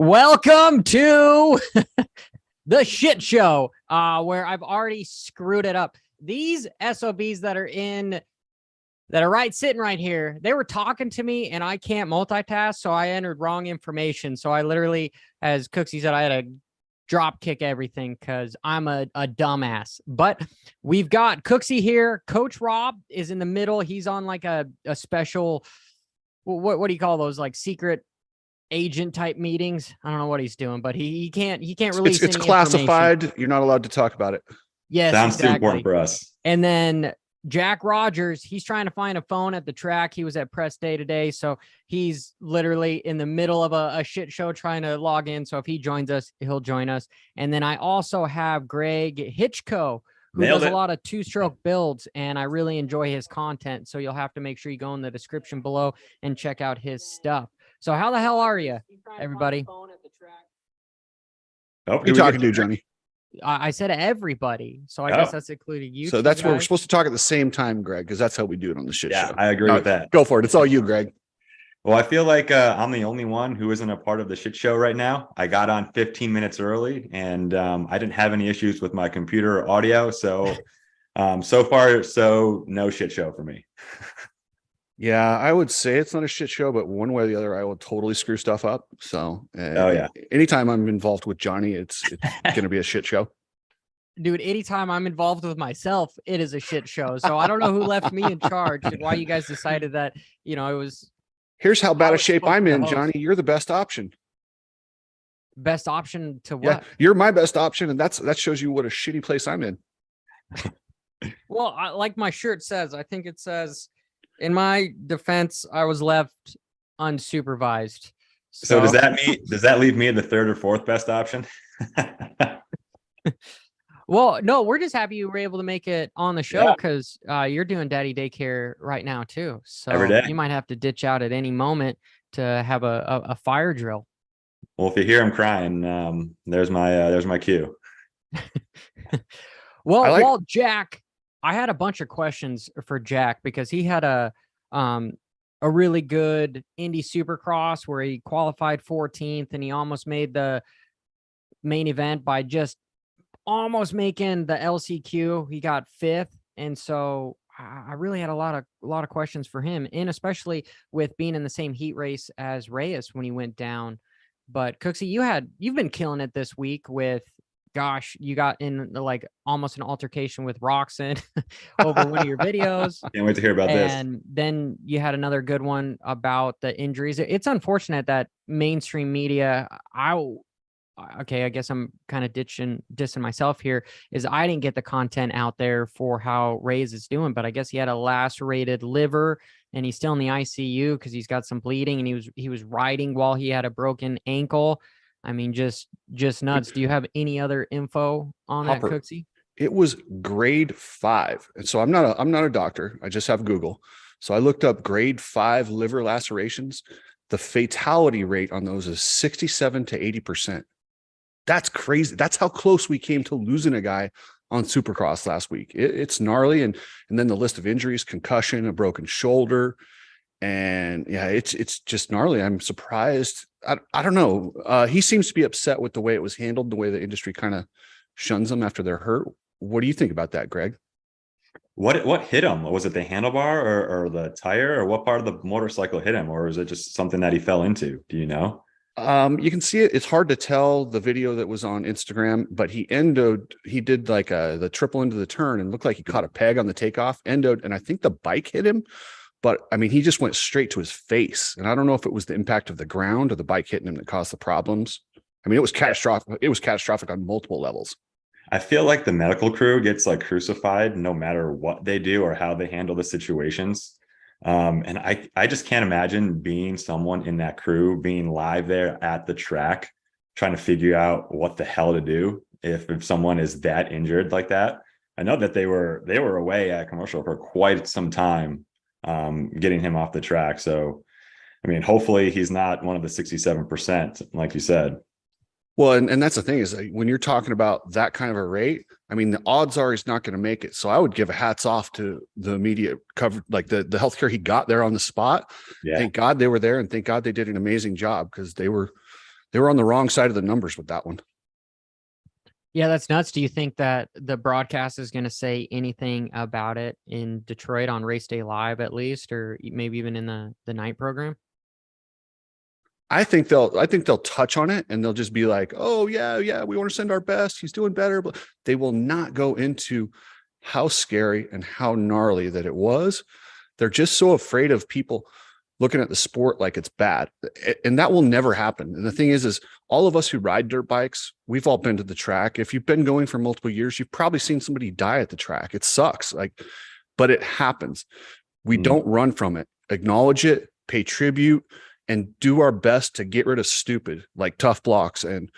Welcome to the shit show, where I've already screwed it up. These SOBs that are sitting right here, they were talking to me and I can't multitask, so I entered wrong information. So I literally, as Cooksey said, I had to drop kick everything because I'm a dumbass. But we've got Cooksey here. Coach Robb is in the middle. He's on like a special, what do you call those, like secret agent type meetings? I don't know what he's doing, but he can't release it's classified. You're not allowed to talk about it. Yes, sounds exactly. too important for us. And then Jack Rogers, he's trying to find a phone at the track. He was at press day today, so he's literally in the middle of a shit show trying to log in. So if he joins us, he'll join us. And then I also have Greg Hitchko, who does a lot of two-stroke builds, and I really enjoy his content. So you'll have to make sure you go in the description below and check out his stuff. So how the hell are you, everybody? Who are you talking to, Johnny? I said everybody, so I guess that's including you. So that's where we're supposed to talk at the same time, Greg, because that's how we do it on the shit show. Yeah, I agree with that. Go for it. It's all you, Greg. Well, I feel like I'm the only one who isn't a part of the shit show right now. I got on 15 minutes early, and I didn't have any issues with my computer audio. So so far, so no shit show for me. Yeah, I would say it's not a shit show, but one way or the other, I will totally screw stuff up. So, anytime I'm involved with Johnny, it's going to be a shit show. Dude, anytime I'm involved with myself, it is a shit show. So I don't know who left me in charge and why you guys decided that, it was. Here's how bad a shape I'm in, Johnny. You're the best option. Best option to what? Yeah, you're my best option, and that shows you what a shitty place I'm in. Well, like my shirt says, I think it says, in my defense, I was left unsupervised. So does that leave me the third or fourth best option? Well, no, we're just happy you were able to make it on the show because you're doing daddy daycare right now too. So every day. You might have to ditch out at any moment to have a fire drill. Well, if you hear him crying, there's my cue. Well, Jack, I had a bunch of questions for Jack because he had a really good Indy Supercross where he qualified 14th and he almost made the main event by just almost making the LCQ. He got 5th, and so I really had a lot of questions for him, and especially with being in the same heat race as Reyes when he went down. But Cooksey, you've been killing it this week with. Gosh, you got in like almost an altercation with Roxanne over one of your videos. Can't wait to hear about this. And then you had another good one about the injuries. It's unfortunate that mainstream media, I guess I'm kind of dissing myself here, is I didn't get the content out there for how Reyes is doing, but I guess he had a lacerated liver and he's still in the ICU because he's got some bleeding, and he was riding while he had a broken ankle. I mean, just nuts. Do you have any other info on that, Cooksey? It was grade 5. And so I'm not a doctor. I just have Google. So I looked up grade 5 liver lacerations. The fatality rate on those is 67 to 80%. That's crazy. That's how close we came to losing a guy on Supercross last week. It's gnarly. And then the list of injuries, concussion, a broken shoulder. And yeah, it's just gnarly. I'm surprised. I don't know. He seems to be upset with the way it was handled, the way the industry kind of shuns them after they're hurt. What do you think about that, Greg? What hit him? Was it the handlebar or the tire, or what part of the motorcycle hit him, or is it just something that he fell into? Do you know? You can see it. It's hard to tell the video that was on Instagram, but he did like the triple into the turn and looked like he caught a peg on the takeoff, endoed, and I think the bike hit him. But I mean, he just went straight to his face. And I don't know if it was the impact of the ground or the bike hitting him that caused the problems. I mean, it was catastrophic. It was catastrophic on multiple levels. I feel like the medical crew gets like crucified no matter what they do or how they handle the situations. And I just can't imagine being someone in that crew, being live there at the track, trying to figure out what the hell to do if someone is that injured like that. I know that they were away at commercial for quite some time, getting him off the track. So, I mean, hopefully he's not one of the 67%, like you said. Well, and that's the thing is when you're talking about that kind of a rate, I mean, the odds are he's not going to make it. So I would give a hats off to the media cover, like the healthcare he got there on the spot. Yeah. Thank God they were there, and thank God they did an amazing job because they were they were on the wrong side of the numbers with that one. Yeah, that's nuts. Do you think that the broadcast is going to say anything about it in Detroit on Race Day Live at least, or maybe even in the night program? I think they'll touch on it and they'll just be like, oh yeah, we want to send our best. He's doing better, but they will not go into how scary and how gnarly that it was. They're just so afraid of people looking at the sport like it's bad. And that will never happen. And the thing is all of us who ride dirt bikes, we've all been to the track. If you've been going for multiple years, you've probably seen somebody die at the track. It sucks. But it happens. We don't run from it. Acknowledge it, pay tribute, and do our best to get rid of stupid, like tough blocks and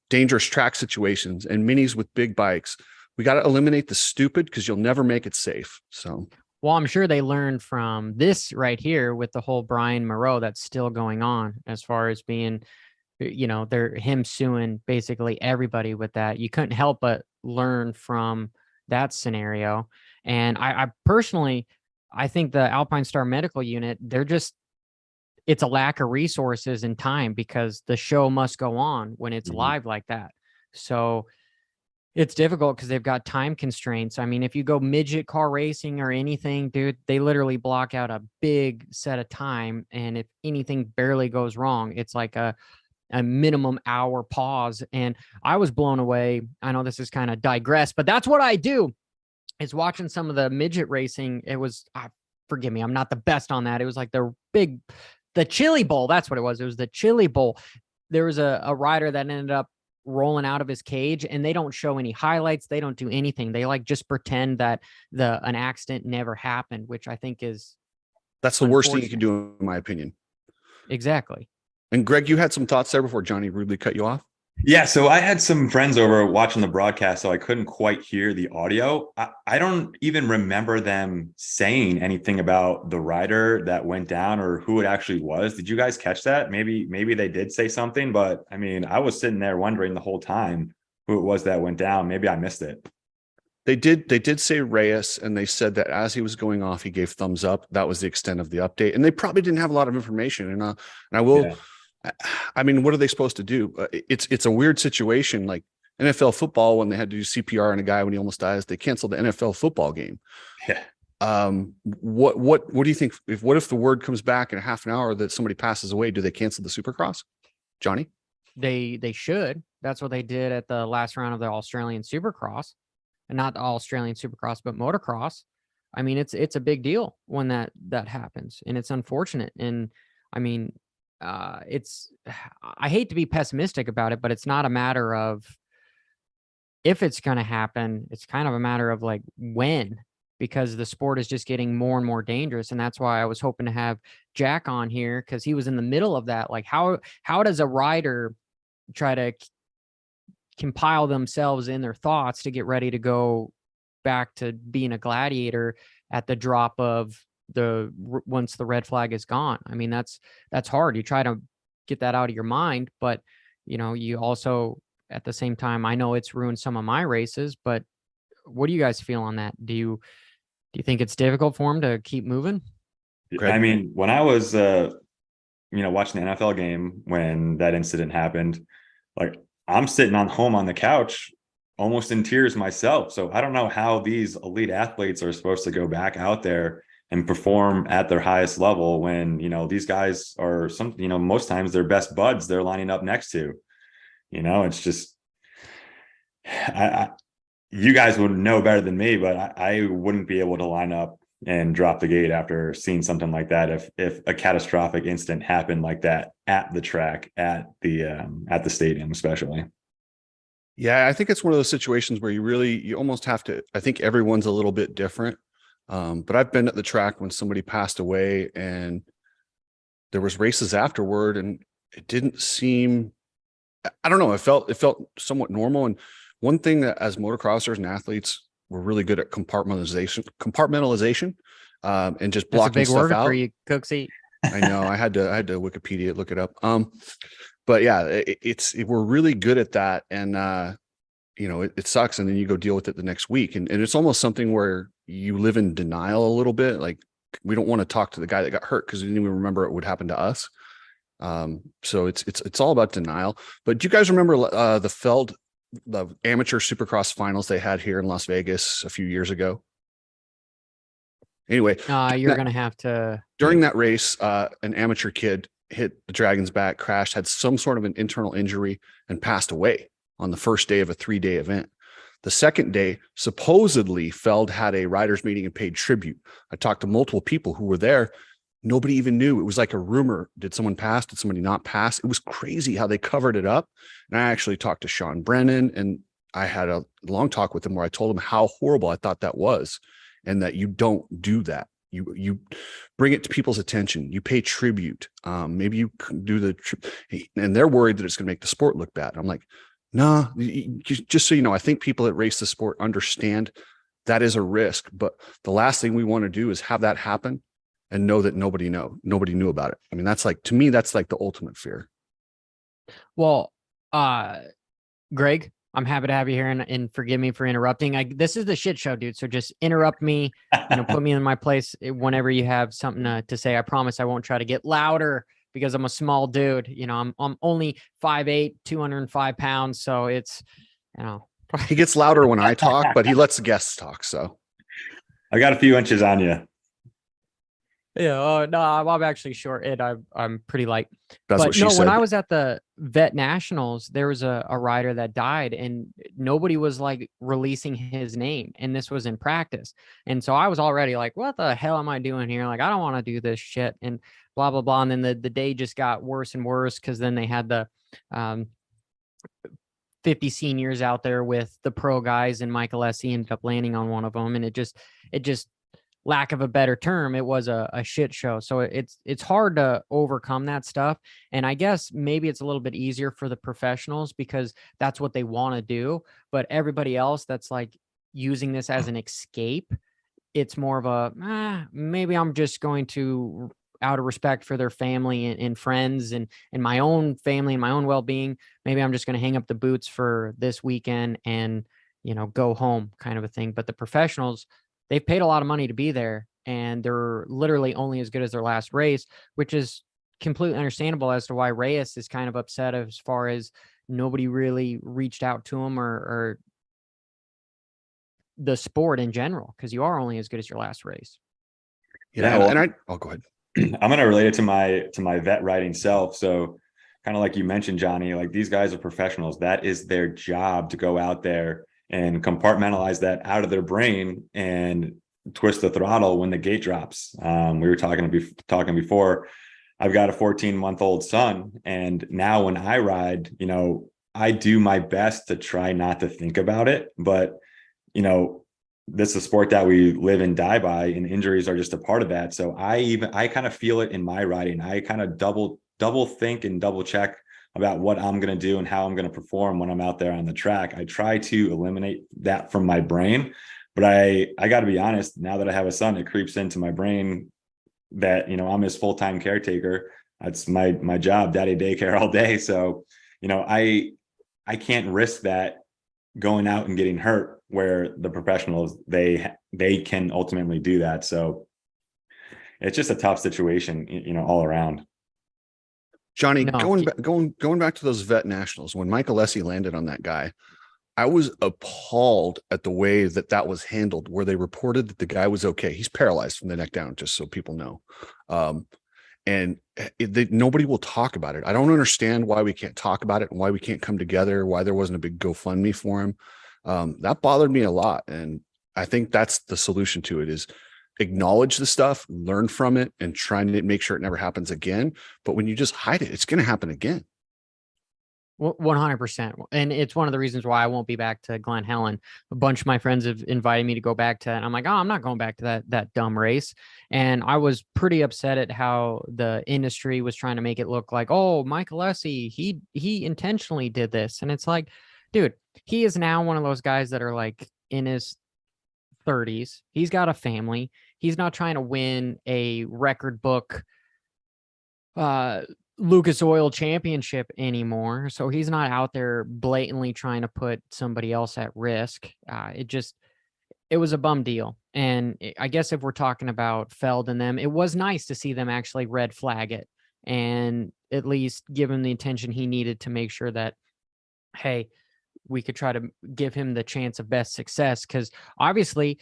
dangerous track situations and minis with big bikes. We got to eliminate the stupid because you'll never make it safe. So, well, I'm sure they learned from this right here with the whole Brian Moreau that's still going on as far as being, they're him suing basically everybody with that. You couldn't help but learn from that scenario. And I personally, I think the Alpine Star Medical Unit, it's a lack of resources and time because the show must go on when it's live like that. So it's difficult because they've got time constraints. I mean, if you go midget car racing or anything, dude, they literally block out a big set of time. And if anything barely goes wrong, it's like a minimum hour pause. And I was blown away. I know this is kind of digress, but that's what I do, is watching some of the midget racing. It was, forgive me, I'm not the best on that. It was like the Chili Bowl. That's what it was. It was the Chili Bowl. There was a rider that ended up rolling out of his cage, and they don't show any highlights. They don't do anything. They just pretend that an accident never happened, which I think that's the worst thing you can do, in my opinion. Exactly. And Greg, you had some thoughts there before Johnny rudely cut you off. Yeah, so I had some friends over watching the broadcast, so I couldn't quite hear the audio. I don't even remember them saying anything about the rider that went down or who it actually was. Did you guys catch that? Maybe they did say something, but I mean, I was sitting there wondering the whole time who it was that went down. Maybe I missed it. They did say Reyes, and they said that as he was going off, he gave thumbs up. That was the extent of the update, and they probably didn't have a lot of information. And I will. Yeah. I mean, what are they supposed to do? It's a weird situation. Like NFL football, when they had to do CPR on a guy when he almost dies, they canceled the NFL football game. Yeah. What do you think? What if the word comes back in a half an hour that somebody passes away? Do they cancel the Supercross, Johnny? They should. That's what they did at the last round of the Australian Supercross, and not the Australian Supercross, but motocross. I mean, it's a big deal when that happens, and it's unfortunate. And I mean, I hate to be pessimistic about it, but it's not a matter of if it's going to happen. It's kind of a matter of like when, because the sport is just getting more and more dangerous. And that's why I was hoping to have Jack on here, because he was in the middle of that. Like how does a rider try to compile themselves in their thoughts to get ready to go back to being a gladiator at the drop of once the red flag is gone? I mean, that's hard. You try to get that out of your mind, but you also, at the same time, I know it's ruined some of my races, but what do you guys feel on that? Do you think it's difficult for him to keep moving? I mean, when I was watching the NFL game when that incident happened, like I'm sitting home on the couch almost in tears myself. So I don't know how these elite athletes are supposed to go back out there and perform at their highest level when, these guys are most times their best buds they're lining up next to. It's just, you guys would know better than me, but I wouldn't be able to line up and drop the gate after seeing something like that. If a catastrophic incident happened like that at the track, at the stadium, especially. Yeah, I think it's one of those situations where you almost have to, I think everyone's a little bit different. But I've been at the track when somebody passed away and there was races afterward, and it didn't seem, I don't know, it felt somewhat normal. And one thing that as motocrossers and athletes, we're really good at compartmentalization, and just blocking stuff out. That's a big word for you, Cooksey. I know. I had to Wikipedia look it up. But yeah, we're really good at that. And, it sucks. And then you go deal with it the next week. And it's almost something where you live in denial a little bit. Like, we don't want to talk to the guy that got hurt because we didn't even remember it would happen to us. So it's all about denial. But do you guys remember the amateur Supercross finals they had here in Las Vegas a few years ago? Anyway, You're going to have to. during that race, an amateur kid hit the Dragon's back, crashed, had some sort of an internal injury, and passed away on the first day of a 3-day event. The second day, supposedly, Feld had a riders meeting and paid tribute. I talked to multiple people who were there. Nobody even knew. It was like a rumor. Did someone pass? Did somebody not pass? It was crazy how they covered it up. And I actually talked to Sean Brennan, and I had a long talk with him where I told him how horrible I thought that was, and that you don't do that. You bring it to people's attention. You pay tribute. Maybe you do and they're worried that it's going to make the sport look bad. I'm like, nah, just so you know, I think people that race the sport understand that is a risk, but the last thing we want to do is have that happen and know that nobody knew about it. I mean, that's like, to me, that's like the ultimate fear. Well, Greg, I'm happy to have you here, and forgive me for interrupting. This is the shit show, dude. So just interrupt me, put me in my place whenever you have something to say. I promise I won't try to get louder because I'm a small dude. I'm only 5'8", 205 pounds. So it's, he gets louder when I talk, but he lets the guests talk. So I got a few inches on you. Yeah, no, I'm actually short, and I'm pretty light. That's what she said. When I was at the Vet Nationals, there was a rider that died, and nobody was like releasing his name, and this was in practice. And so I was already like, what the hell am I doing here? Like, I don't want to do this shit, and blah, blah, blah. And then the day just got worse and worse, because then they had the 50 seniors out there with the pro guys, and Michael Essie ended up landing on one of them, and it just lack of a better term, it was a shit show. So it's hard to overcome that stuff. And I guess maybe it's a little bit easier for the professionals because that's what they want to do. But everybody else that's like using this as an escape, it's more of a, maybe I'm just going to, out of respect for their family and friends and my own family and my own well-being, maybe I'm just going to hang up the boots for this weekend and, go home kind of a thing. But the professionals, they've paid a lot of money to be there, and they're literally only as good as their last race, which is completely understandable as to why Reyes is kind of upset as far as nobody really reached out to him or the sport in general, because you are only as good as your last race. Yeah, go ahead. I'm going to relate it to my vet riding self. So kind of like you mentioned, Johnny, like these guys are professionals. That is their job, to go out there and compartmentalize that out of their brain and twist the throttle when the gate drops. We were talking before. I've got a 14-month-old son, and now when I ride, I do my best to try not to think about it. But this is a sport that we live and die by, and injuries are just a part of that. So I kind of feel it in my riding. I kind of double think and double check about what I'm going to do and how I'm going to perform when I'm out there on the track. I try to eliminate that from my brain, but I got to be honest, now that I have a son, it creeps into my brain that, I'm his full-time caretaker. That's my job, daddy daycare all day. So, I can't risk that going out and getting hurt, where the professionals, they can ultimately do that. So it's just a tough situation, all around. Johnny, going back to those Vet Nationals, when Michael Essie landed on that guy, I was appalled at the way that was handled, where they reported that the guy was okay. He's paralyzed from the neck down, just so people know. And nobody will talk about it. I don't understand why we can't talk about it and why we can't come together, why there wasn't a big GoFundMe for him. That bothered me a lot. And I think that's the solution to it, is acknowledge the stuff, learn from it, and try to make sure it never happens again. But when you just hide it, it's going to happen again. 100%. And it's one of the reasons why I won't be back to Glen Helen. A bunch of my friends have invited me to go back to that. And I'm like, oh, I'm not going back to that dumb race. And I was pretty upset at how the industry was trying to make it look like, oh, Michael Essie, he intentionally did this. And it's like, dude, he is now one of those guys that are like in his 30s. He's got a family. He's not trying to win a record book Lucas Oil championship anymore. So he's not out there blatantly trying to put somebody else at risk. It was a bum deal. And I guess if we're talking about Feld and them, it was nice to see them actually red flag it and at least give him the attention he needed to make sure that, hey, we could try to give him the chance of best success. Because obviously,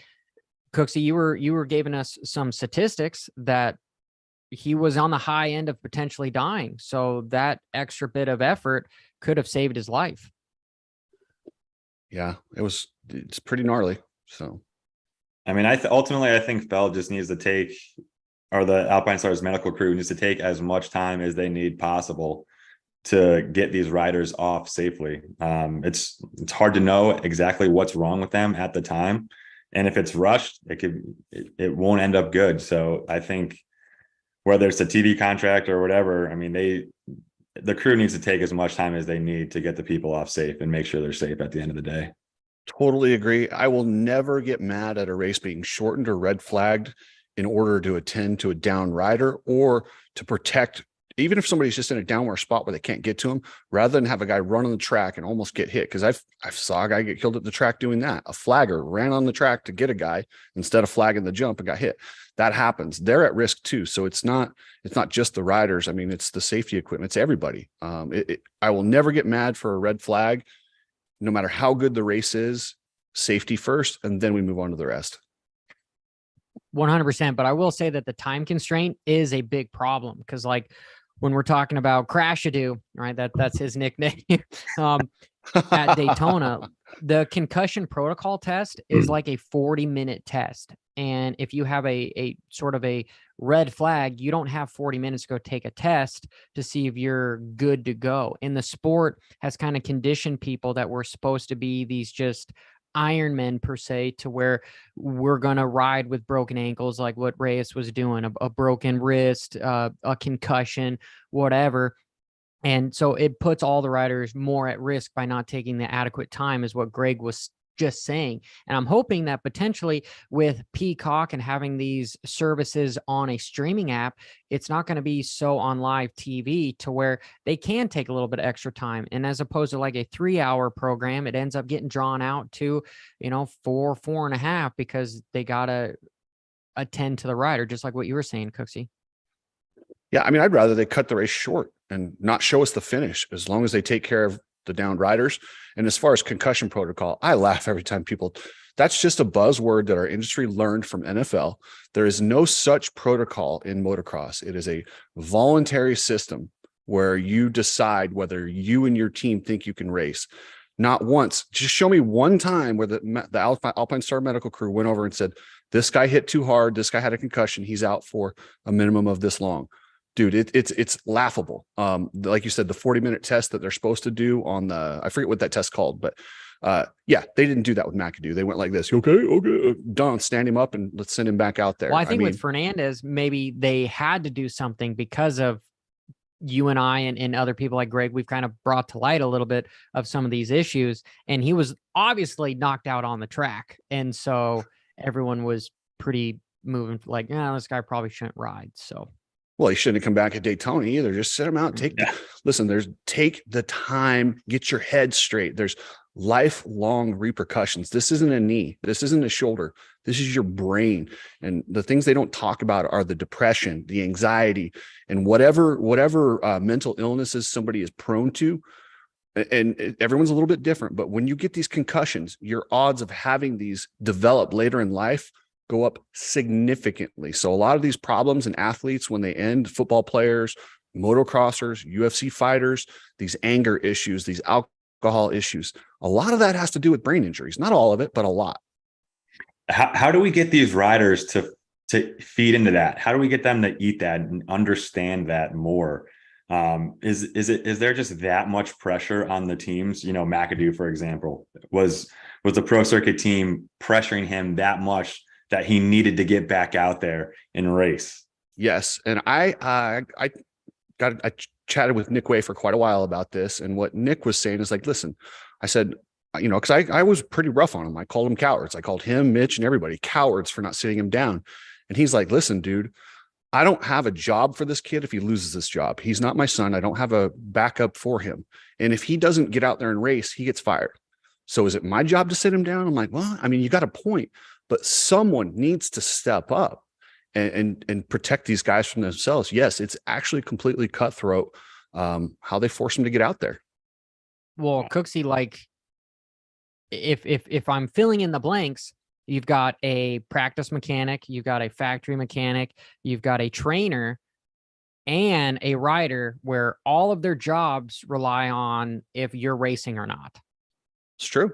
Cooksey, you were giving us some statistics that he was on the high end of potentially dying. So that extra bit of effort could have saved his life. Yeah, it's pretty gnarly. So, I mean, ultimately, I think Feld just needs to take, or the Alpine Stars medical crew needs to take as much time as they need possible to get these riders off safely. It's hard to know exactly what's wrong with them at the time. And if it's rushed, it won't end up good. So I think whether it's a TV contract or whatever, I mean, the crew needs to take as much time as they need to get the people off safe and make sure they're safe at the end of the day. totally agree. I will never get mad at a race being shortened or red flagged in order to attend to a down rider or to protect, even if somebody's just in a downward spot where they can't get to him, rather than have a guy run on the track and almost get hit. Because I saw a guy get killed at the track doing that. A flagger ran on the track to get a guy instead of flagging the jump and got hit. That happens. They're at risk too. So it's not just the riders. I mean, it's the safety equipment. It's everybody. I will never get mad for a red flag, no matter how good the race is. Safety first, and then we move on to the rest. 100%. But I will say that the time constraint is a big problem, because like when we're talking about Crashadoo, right? That's his nickname. At Daytona, the concussion protocol test is like a 40-minute test. And if you have a sort of a red flag, you don't have 40 minutes to go take a test to see if you're good to go. And the sport has kind of conditioned people that we're supposed to be these just Iron Men per se, to where we're going to ride with broken ankles, like what Reyes was doing, a broken wrist, a concussion, whatever. And so it puts all the riders more at risk by not taking the adequate time, is what Greg was just saying. And I'm hoping that potentially with Peacock and having these services on a streaming app, it's not going to be so on live TV to where they can take a little bit extra time. And as opposed to like a 3-hour program, it ends up getting drawn out to, 4.5, because they got to attend to the rider, just like what you were saying, Cooksey. Yeah, I mean, I'd rather they cut the race short and not show us the finish, as long as they take care of the downed riders. And as far as concussion protocol, I laugh every time that's just a buzzword that our industry learned from NFL. There is no such protocol in motocross. It is a voluntary system where you decide whether you and your team think you can race. Not once. Just show me one time where the Alpine Star medical crew went over and said, this guy hit too hard, this guy had a concussion, he's out for a minimum of this long. Dude, it's laughable. Like you said, the 40-minute test that they're supposed to do on I forget what that test called, but yeah, they didn't do that with McAdoo. They went like this. Okay, done. Stand him up and let's send him back out there. Well, I think with Fernandez, maybe they had to do something because of you and I and other people like Greg. We've kind of brought to light a little bit of some of these issues, and he was obviously knocked out on the track. And so everyone was pretty moving like, this guy probably shouldn't ride. So. Well, he shouldn't have come back at Daytona either. Just sit him out. Take the time, get your head straight. There's lifelong repercussions. This isn't a knee. This isn't a shoulder. This is your brain. And the things they don't talk about are the depression, the anxiety, and whatever mental illnesses somebody is prone to. And everyone's a little bit different. But when you get these concussions, your odds of having these develop later in life go up significantly. So a lot of these problems in athletes, when they end, football players, motocrossers, UFC fighters, these anger issues, these alcohol issues, a lot of that has to do with brain injuries. Not all of it, but a lot. How do we get these riders to feed into that? How do we get them to eat that and understand that more? Is there just that much pressure on the teams? McAdoo, for example, was the pro circuit team pressuring him that much that he needed to get back out there and race? Yes. And I chatted with Nick Way for quite a while about this. And what Nick was saying is like, listen, I said, because I was pretty rough on him. I called him cowards. I called him, Mitch, and everybody cowards for not sitting him down. And he's like, listen, dude, I don't have a job for this kid if he loses this job. He's not my son. I don't have a backup for him. And if he doesn't get out there and race, he gets fired. So is it my job to sit him down? I'm like, well, I mean, you got a point, but someone needs to step up. and protect these guys from themselves. Yes, it's actually completely cutthroat how they force them to get out there. Well, Cooksey, like if I'm filling in the blanks, you've got a practice mechanic, you've got a factory mechanic, you've got a trainer and a rider where all of their jobs rely on if you're racing or not. It's true.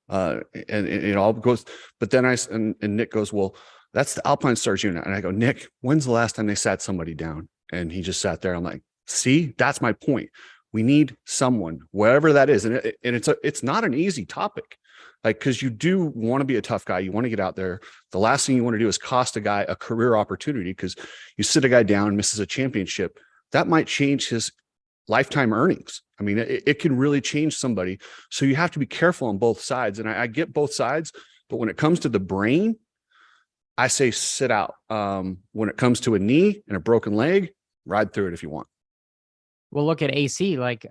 And it all goes, but then and Nick goes, well, that's the Alpine Stars unit. And I go, Nick, when's the last time they sat somebody down? And he just sat there. I'm like, see, that's my point. We need someone, wherever that is. And it's not an easy topic. Like, because you do want to be a tough guy. You want to get out there. The last thing you want to do is cost a guy a career opportunity, because you sit a guy down, misses a championship, that might change his lifetime earnings. I mean, it can really change somebody. So you have to be careful on both sides. And I get both sides, but when it comes to the brain, I say sit out. When it comes to a knee and a broken leg, ride through it if you want. Well, look at AC, like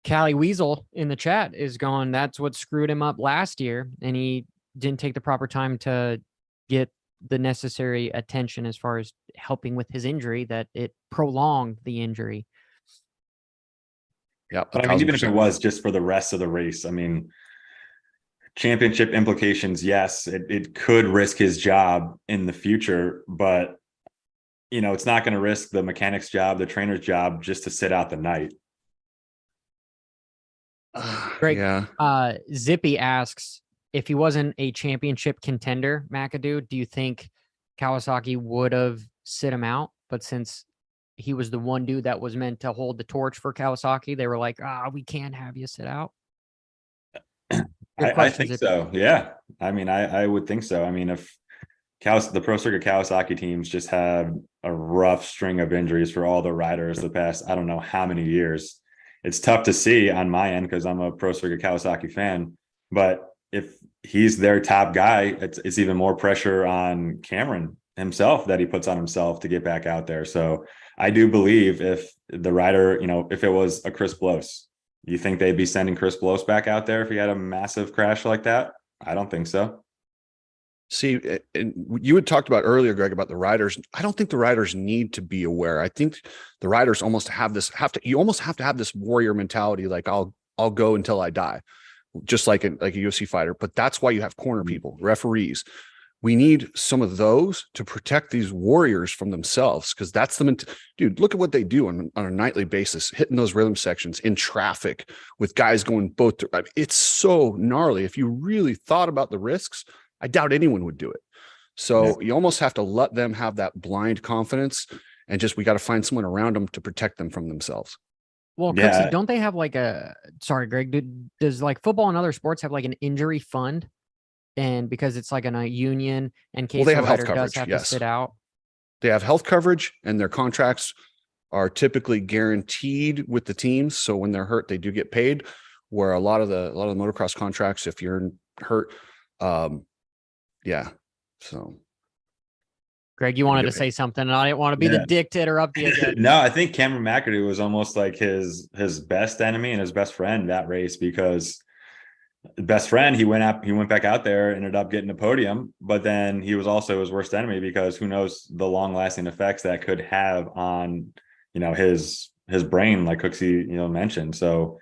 Callie Weasel in the chat is going, that's what screwed him up last year. And he didn't take the proper time to get the necessary attention as far as helping with his injury, that it prolonged the injury. Yeah. But I mean, even if it was just for the rest of the race, I mean, championship implications, yes, it could risk his job in the future, but you know, it's not going to risk the mechanic's job, the trainer's job, just to sit out the night. Greg, yeah. Zippy asks, if he wasn't a championship contender, McAdoo, do you think Kawasaki would have sit him out? But since he was the one dude that was meant to hold the torch for Kawasaki, they were like, we can't have you sit out. I think so. Yeah. I mean, I would think so. I mean, if the Pro Circuit Kawasaki teams just had a rough string of injuries for all the riders the past, I don't know how many years, it's tough to see on my end because I'm a Pro Circuit Kawasaki fan. But if he's their top guy, it's even more pressure on Cameron himself that he puts on himself to get back out there. So I do believe if the rider, you know, if it was a Chris Bloss, you think they'd be sending Chris Bloss back out there if he had a massive crash like that? I don't think so. See, and you had talked about earlier, Greg, about the riders. I don't think the riders need to be aware. I think the riders almost you almost have to have this warrior mentality. Like I'll go until I die, just like a UFC fighter. But that's why you have corner people, referees. We need some of those to protect these warriors from themselves, because that's dude, look at what they do on a nightly basis, hitting those rhythm sections in traffic with guys going both. I mean, it's so gnarly. If you really thought about the risks, I doubt anyone would do it. So you almost have to let them have that blind confidence, and we got to find someone around them to protect them from themselves. Well, Cooksey, don't they have like sorry, Greg, does like football and other sports have like an injury fund? And because it's like in a union, in case they have a health rider coverage, does have yes. to sit out. They have health coverage, and their contracts are typically guaranteed with the teams. So when they're hurt, they do get paid. Where a lot of the motocross contracts, if you're hurt, yeah. So, Greg, you wanted to say something, and I didn't want to be the dick to interrupt you again. No, I think Cameron McAdoo was almost like his best enemy and his best friend that race, because best friend, he went back out there, ended up getting a podium, but then he was also his worst enemy, because who knows the long lasting effects that could have on, you know, his brain, like Cooksey, you know, mentioned. So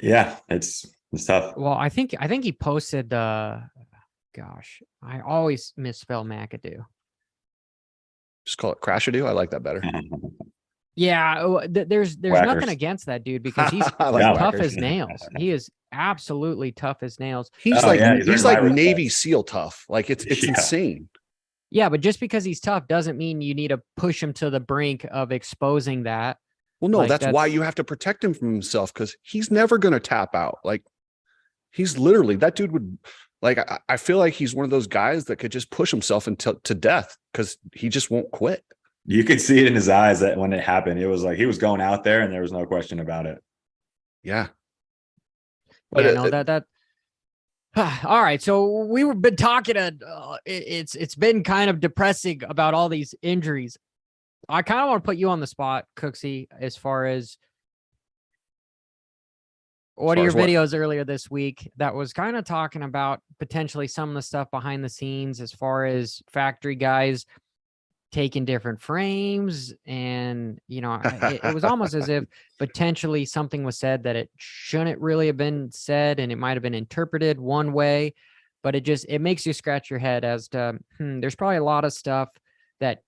yeah, it's tough. Well, I think he posted gosh, I always misspell McAdoo. Just call it Crashadoo. I like that better. Yeah, there's nothing against that dude, because he's tough as nails. He is absolutely tough as nails. He's like Navy SEAL tough. Like it's insane. Yeah, but just because he's tough doesn't mean you need to push him to the brink of exposing that. Well, no, that's why you have to protect him from himself, because he's never going to tap out. Like he's literally, that dude would, like, I feel like he's one of those guys that could just push himself to death, because he just won't quit. You could see it in his eyes that when it happened, it was like he was going out there and there was no question about it. Yeah. But yeah, no, that all right. So we've been talking, it's been kind of depressing about all these injuries. I kind of want to put you on the spot, Cooksey, as far as one of your videos earlier this week that was kind of talking about potentially some of the stuff behind the scenes as far as factory guys taking different frames. And, it was almost as if potentially something was said that it shouldn't really have been said, and it might have been interpreted one way, but it makes you scratch your head as to, there's probably a lot of stuff that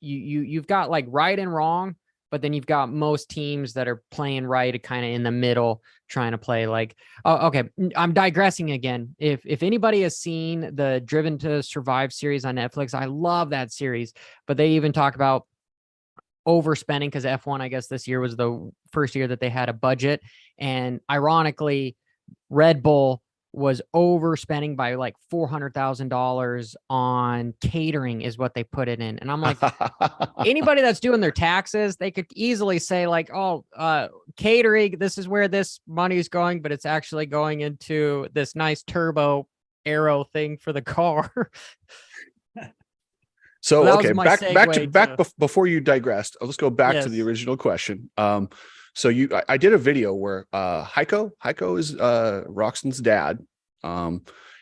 you've got like right and wrong, but then you've got most teams that are playing right kind of in the middle, trying to play like, oh, okay, I'm digressing again. If anybody has seen the Driven to Survive series on Netflix, I love that series, but they even talk about overspending because F1, I guess this year was the first year that they had a budget. And ironically, Red Bull was overspending by like $400,000 on catering is what they put it in. And I'm like, anybody that's doing their taxes, they could easily say like, oh, catering, this is where this money is going, but it's actually going into this nice turbo aero thing for the car. So, okay, back before you digressed, let's go back to the original question. So I did a video where Hitchko is Roczen's dad.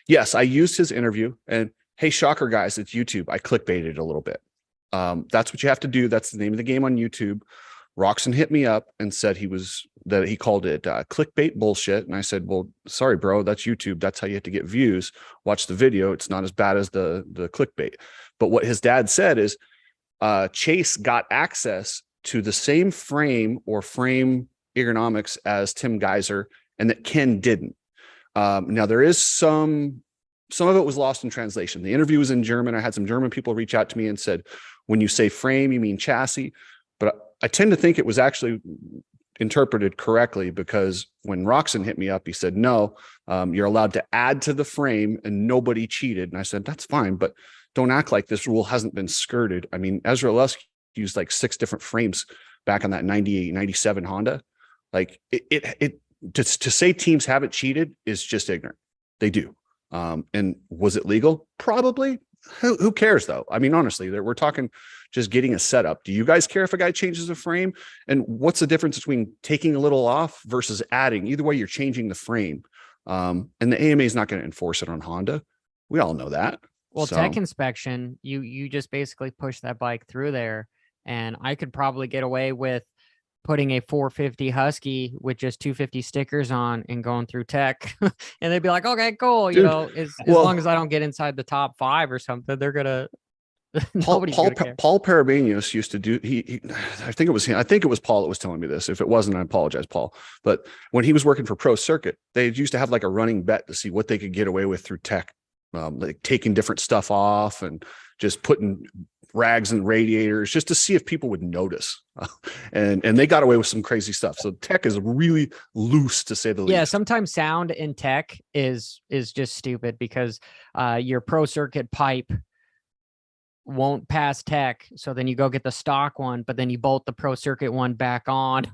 Yes, I used his interview, and hey, shocker guys, it's YouTube. I clickbaited a little bit. That's what you have to do. That's the name of the game on YouTube. Roczen hit me up and said he called it clickbait bullshit. And I said, well, sorry, bro, that's YouTube. That's how you have to get views. Watch the video. It's not as bad as the clickbait. But what his dad said is Chase got access to the same frame or frame ergonomics as Tim Geiser, and that Ken didn't. Now there is some of it was lost in translation. The interview was in German. I had some German people reach out to me and said, when you say frame, you mean chassis. But I tend to think it was actually interpreted correctly, because when Roczen hit me up, he said, no, you're allowed to add to the frame and nobody cheated. And I said, that's fine, but don't act like this rule hasn't been skirted. I mean, Ezra Lusk used like 6 different frames back on that 98, 97 Honda. Like to say teams haven't cheated is just ignorant. They do. And was it legal? Probably. Who cares though? I mean, honestly, we're talking just getting a setup. Do you guys care if a guy changes a frame? And what's the difference between taking a little off versus adding? Either way, you're changing the frame. And the AMA is not going to enforce it on Honda. We all know that. Well, tech inspection, you just basically push that bike through there, and I could probably get away with putting a 450 Husky with just 250 stickers on and going through tech, and they'd be like, okay, cool. Dude, as long as I don't get inside the top 5 or something, they're gonna. Paul Parabenius used to do. I think it was him. I think it was Paul that was telling me this. If it wasn't, I apologize, Paul. But when he was working for Pro Circuit, they used to have like a running bet to see what they could get away with through tech, like taking different stuff off and just putting rags and radiators just to see if people would notice. And they got away with some crazy stuff. So tech is really loose, to say the least. Yeah, sometimes sound in tech is just stupid, because your Pro Circuit pipe won't pass tech. So then you go get the stock one, but then you bolt the Pro Circuit one back on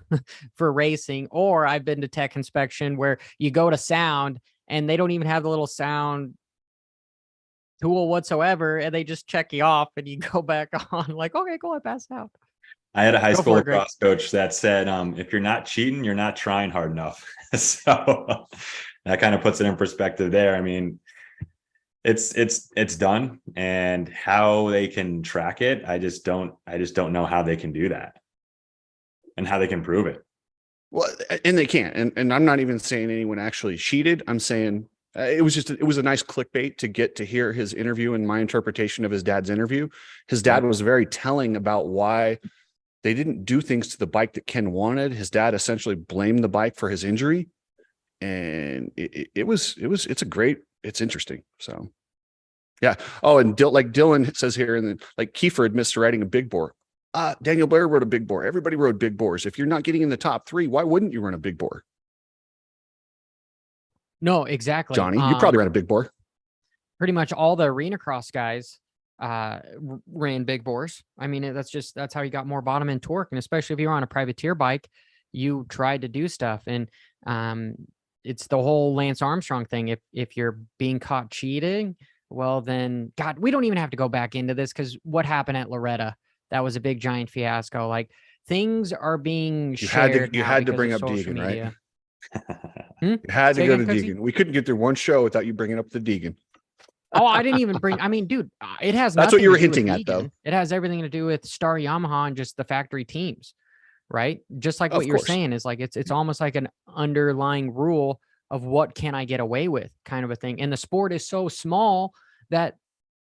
for racing. Or I've been to tech inspection where you go to sound and they don't even have the little sound tool whatsoever, and they just check you off and you go back on like, okay, cool, I passed out. I had a high school lacrosse coach that said, if you're not cheating, you're not trying hard enough. So that kind of puts it in perspective there. I mean, it's done, and how they can track it, I just don't know how they can do that and how they can prove it. Well, and they can't. And I'm not even saying anyone actually cheated. I'm saying it was a nice clickbait to get to hear his interview and my interpretation of his dad's interview. His dad was very telling about why they didn't do things to the bike that Ken wanted. His dad essentially blamed the bike for his injury, and it's interesting. So, yeah. Oh, and like Dylan says here, and then like Kiefer admits to riding a big bore. Daniel Blair rode a big bore. Everybody rode big bores. If you're not getting in the top 3, why wouldn't you run a big bore? No, exactly. Johnny, you probably ran a big bore. Pretty much all the arena cross guys ran big bores. I mean, that's how you got more bottom end torque. And especially if you're on a privateer bike, you tried to do stuff. And it's the whole Lance Armstrong thing. If you're being caught cheating, well then, God, we don't even have to go back into this, because what happened at Loretta, that was a big giant fiasco. Like, things are being shared. You had to bring up Deegan, right? You had to Say go again, to Cooksey? Deegan. We couldn't get through one show without you bringing up the Deegan. Oh, I didn't even bring. I mean, dude, it has That's nothing what you were to do with hinting at, though. Deegan. It has everything to do with Star Yamaha and just the factory teams, right? Just like Of what you're course. saying is like it's almost like an underlying rule of what can I get away with, kind of a thing. And the sport is so small that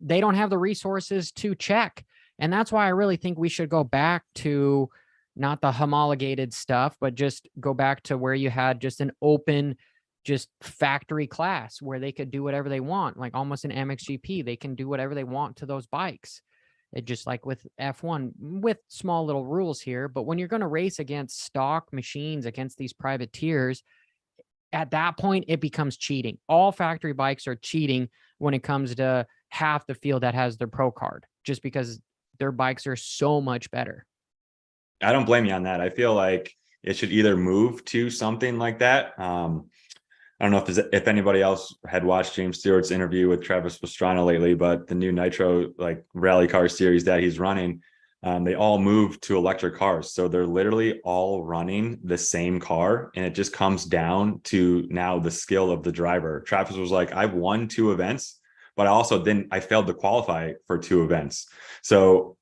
they don't have the resources to check, and that's why I really think we should go back to not the homologated stuff, but just go back to where you had just an open just factory class where they could do whatever they want, like almost an MXGP. They can do whatever they want to those bikes. It just like with F1 with small little rules here. But when you're going to race against stock machines, against these privateers, at that point, it becomes cheating. All factory bikes are cheating when it comes to half the field that has their pro card, just because their bikes are so much better. I don't blame you on that. I feel like it should either move to something like that. I don't know if anybody else had watched James Stewart's interview with Travis Pastrana lately, but the new Nitro like rally car series that he's running, they all moved to electric cars. So they're literally all running the same car. And it just comes down to now the skill of the driver. Travis was like, I've won 2 events, but I failed to qualify for 2 events. So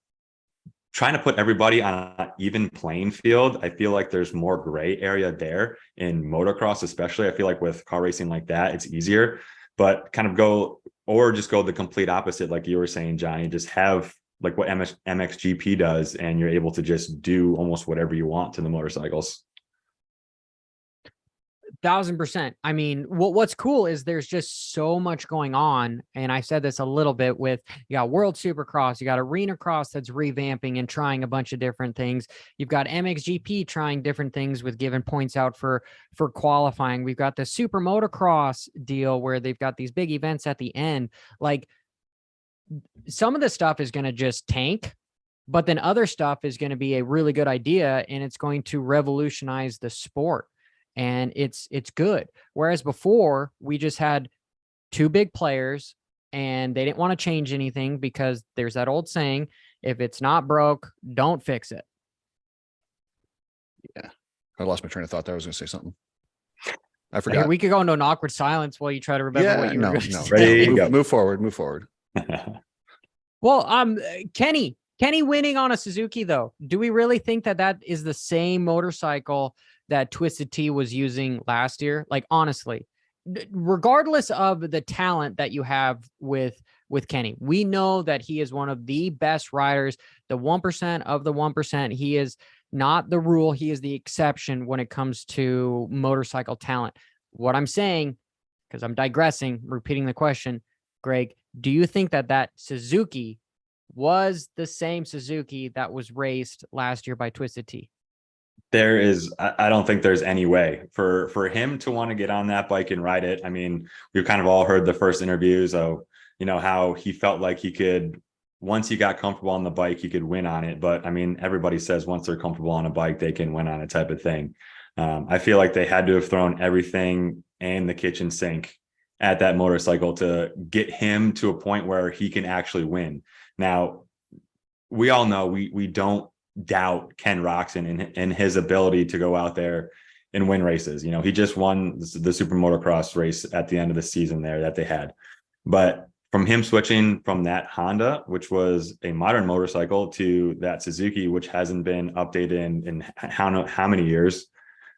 trying to put everybody on an even playing field, I feel like there's more gray area there in motocross, especially. I feel like with car racing like that, it's easier, but kind of go the complete opposite. Like you were saying, Johnny, just have like what MXGP does, and you're able to just do almost whatever you want to the motorcycles. 1000%. I mean, what's cool is there's just so much going on. And I said this a little bit with, you got World Supercross, you got Arena Cross that's revamping and trying a bunch of different things. You've got MXGP trying different things with giving points out for qualifying. We've got the Super Motocross deal where they've got these big events at the end. Like some of the stuff is going to just tank, but then other stuff is going to be a really good idea, and it's going to revolutionize the sport. And it's good. Whereas before we just had 2 big players and they didn't want to change anything because there's that old saying, if it's not broke, don't fix it. Yeah. I lost my train of thought there. I was going to say something. I Here, forgot. we could go into an awkward silence while you try to remember what you were going to say. Ready, No, go. move forward. Well, Kenny winning on a Suzuki though. Do we really think that is the same motorcycle that Twisted Tea was using last year? Like, honestly, regardless of the talent that you have with Kenny, we know that he is one of the best riders, the 1% of the 1%. He is not the rule. He is the exception when it comes to motorcycle talent. What I'm saying, because I'm digressing, repeating the question, Greg, do you think that Suzuki was the same Suzuki that was raced last year by Twisted Tea? I don't think there's any way for him to want to get on that bike and ride it. I mean, we've kind of all heard the first interviews of, how he felt like he could, once he got comfortable on the bike, he could win on it. But I mean, everybody says once they're comfortable on a bike, they can win on it type of thing. I feel like they had to have thrown everything in the kitchen sink at that motorcycle to get him to a point where he can actually win. Now, we all know we don't doubt Ken Roczen and his ability to go out there and win races. He just won the Super Motocross race at the end of the season there that they had. But from him switching from that Honda, which was a modern motorcycle, to that Suzuki, which hasn't been updated in how many years,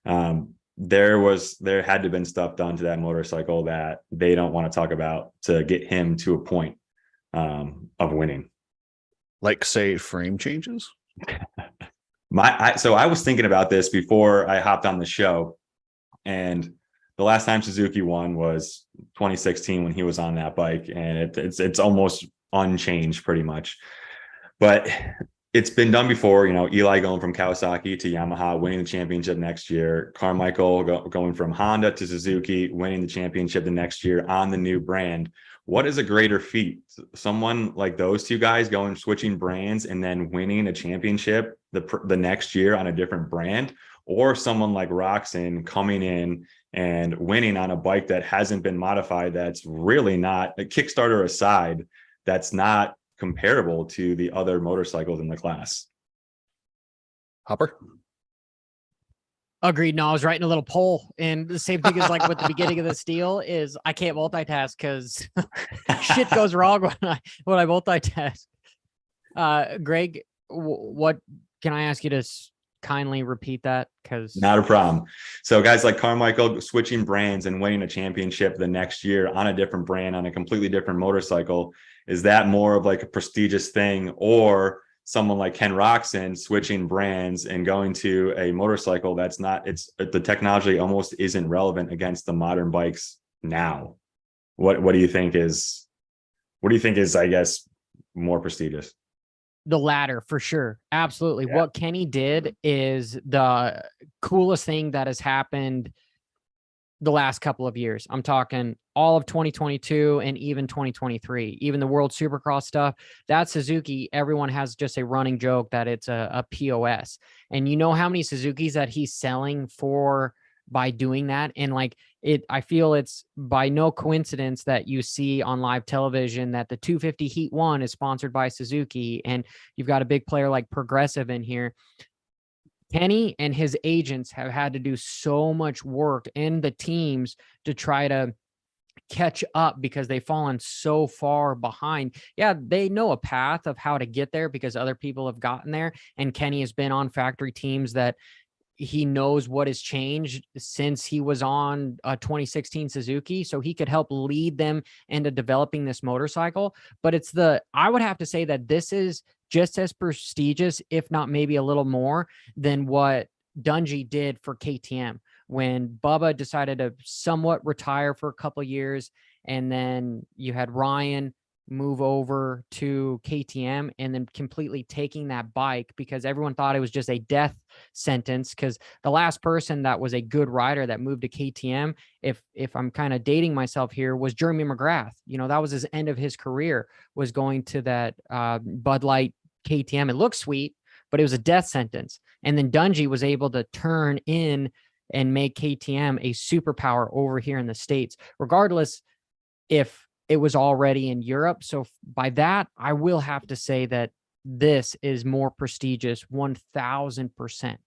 there had to have been stuff done to that motorcycle that they don't want to talk about to get him to a point of winning. Like, say, frame changes? So I was thinking about this before I hopped on the show, and the last time Suzuki won was 2016 when he was on that bike, and it's almost unchanged pretty much. But it's been done before, Eli going from Kawasaki to Yamaha, winning the championship next year. Carmichael going from Honda to Suzuki, winning the championship the next year on the new brand. What is a greater feat? Someone like those 2 guys switching brands and then winning a championship the next year on a different brand, or someone like Roczen coming in and winning on a bike that hasn't been modified, that's really not, a Kickstarter aside, that's not comparable to the other motorcycles in the class? Hopper? Agreed. No, I was writing a little poll, and the same thing is like with the beginning of the steal is I can't multitask because shit goes wrong when I multitask. Greg, what can I ask you to kindly repeat that? Because Not a problem. So guys like Carmichael switching brands and winning a championship the next year on a different brand on a completely different motorcycle, is that more of like a prestigious thing, or someone like Ken Roxon switching brands and going to a motorcycle that's not, it's the technology almost isn't relevant against the modern bikes now? What do you think is, I guess, more prestigious? the latter for sure. Absolutely. Yeah. What Kenny did is the coolest thing that has happened the last couple of years. I'm talking all of 2022 and even 2023, even the World Supercross stuff. That Suzuki, everyone has just a running joke that it's a POS. And you know how many Suzukis that he's selling for by doing that? And like I feel it's by no coincidence that you see on live television that the 250 Heat 1 is sponsored by Suzuki, and you've got a big player like Progressive in here. Kenny and his agents have had to do so much work in the teams to try to catch up because they've fallen so far behind. Yeah, they know a path of how to get there because other people have gotten there. And Kenny has been on factory teams that he knows what has changed since he was on a 2016 Suzuki. So he could help lead them into developing this motorcycle. But I would have to say that this is just as prestigious, if not maybe a little more, than what Dungey did for KTM when Bubba decided to somewhat retire for a couple of years. And then you had Ryan move over to KTM and then completely taking that bike because everyone thought it was just a death sentence. Because the last person that was a good rider that moved to KTM, if I'm kind of dating myself here, was Jeremy McGrath. You know, that was his end of his career, was going to that Bud Light KTM. It looked sweet, but it was a death sentence. And then Dungey was able to turn in and make KTM a superpower over here in the States, regardless if it was already in Europe. So by that, I will have to say that this is more prestigious 1,000%.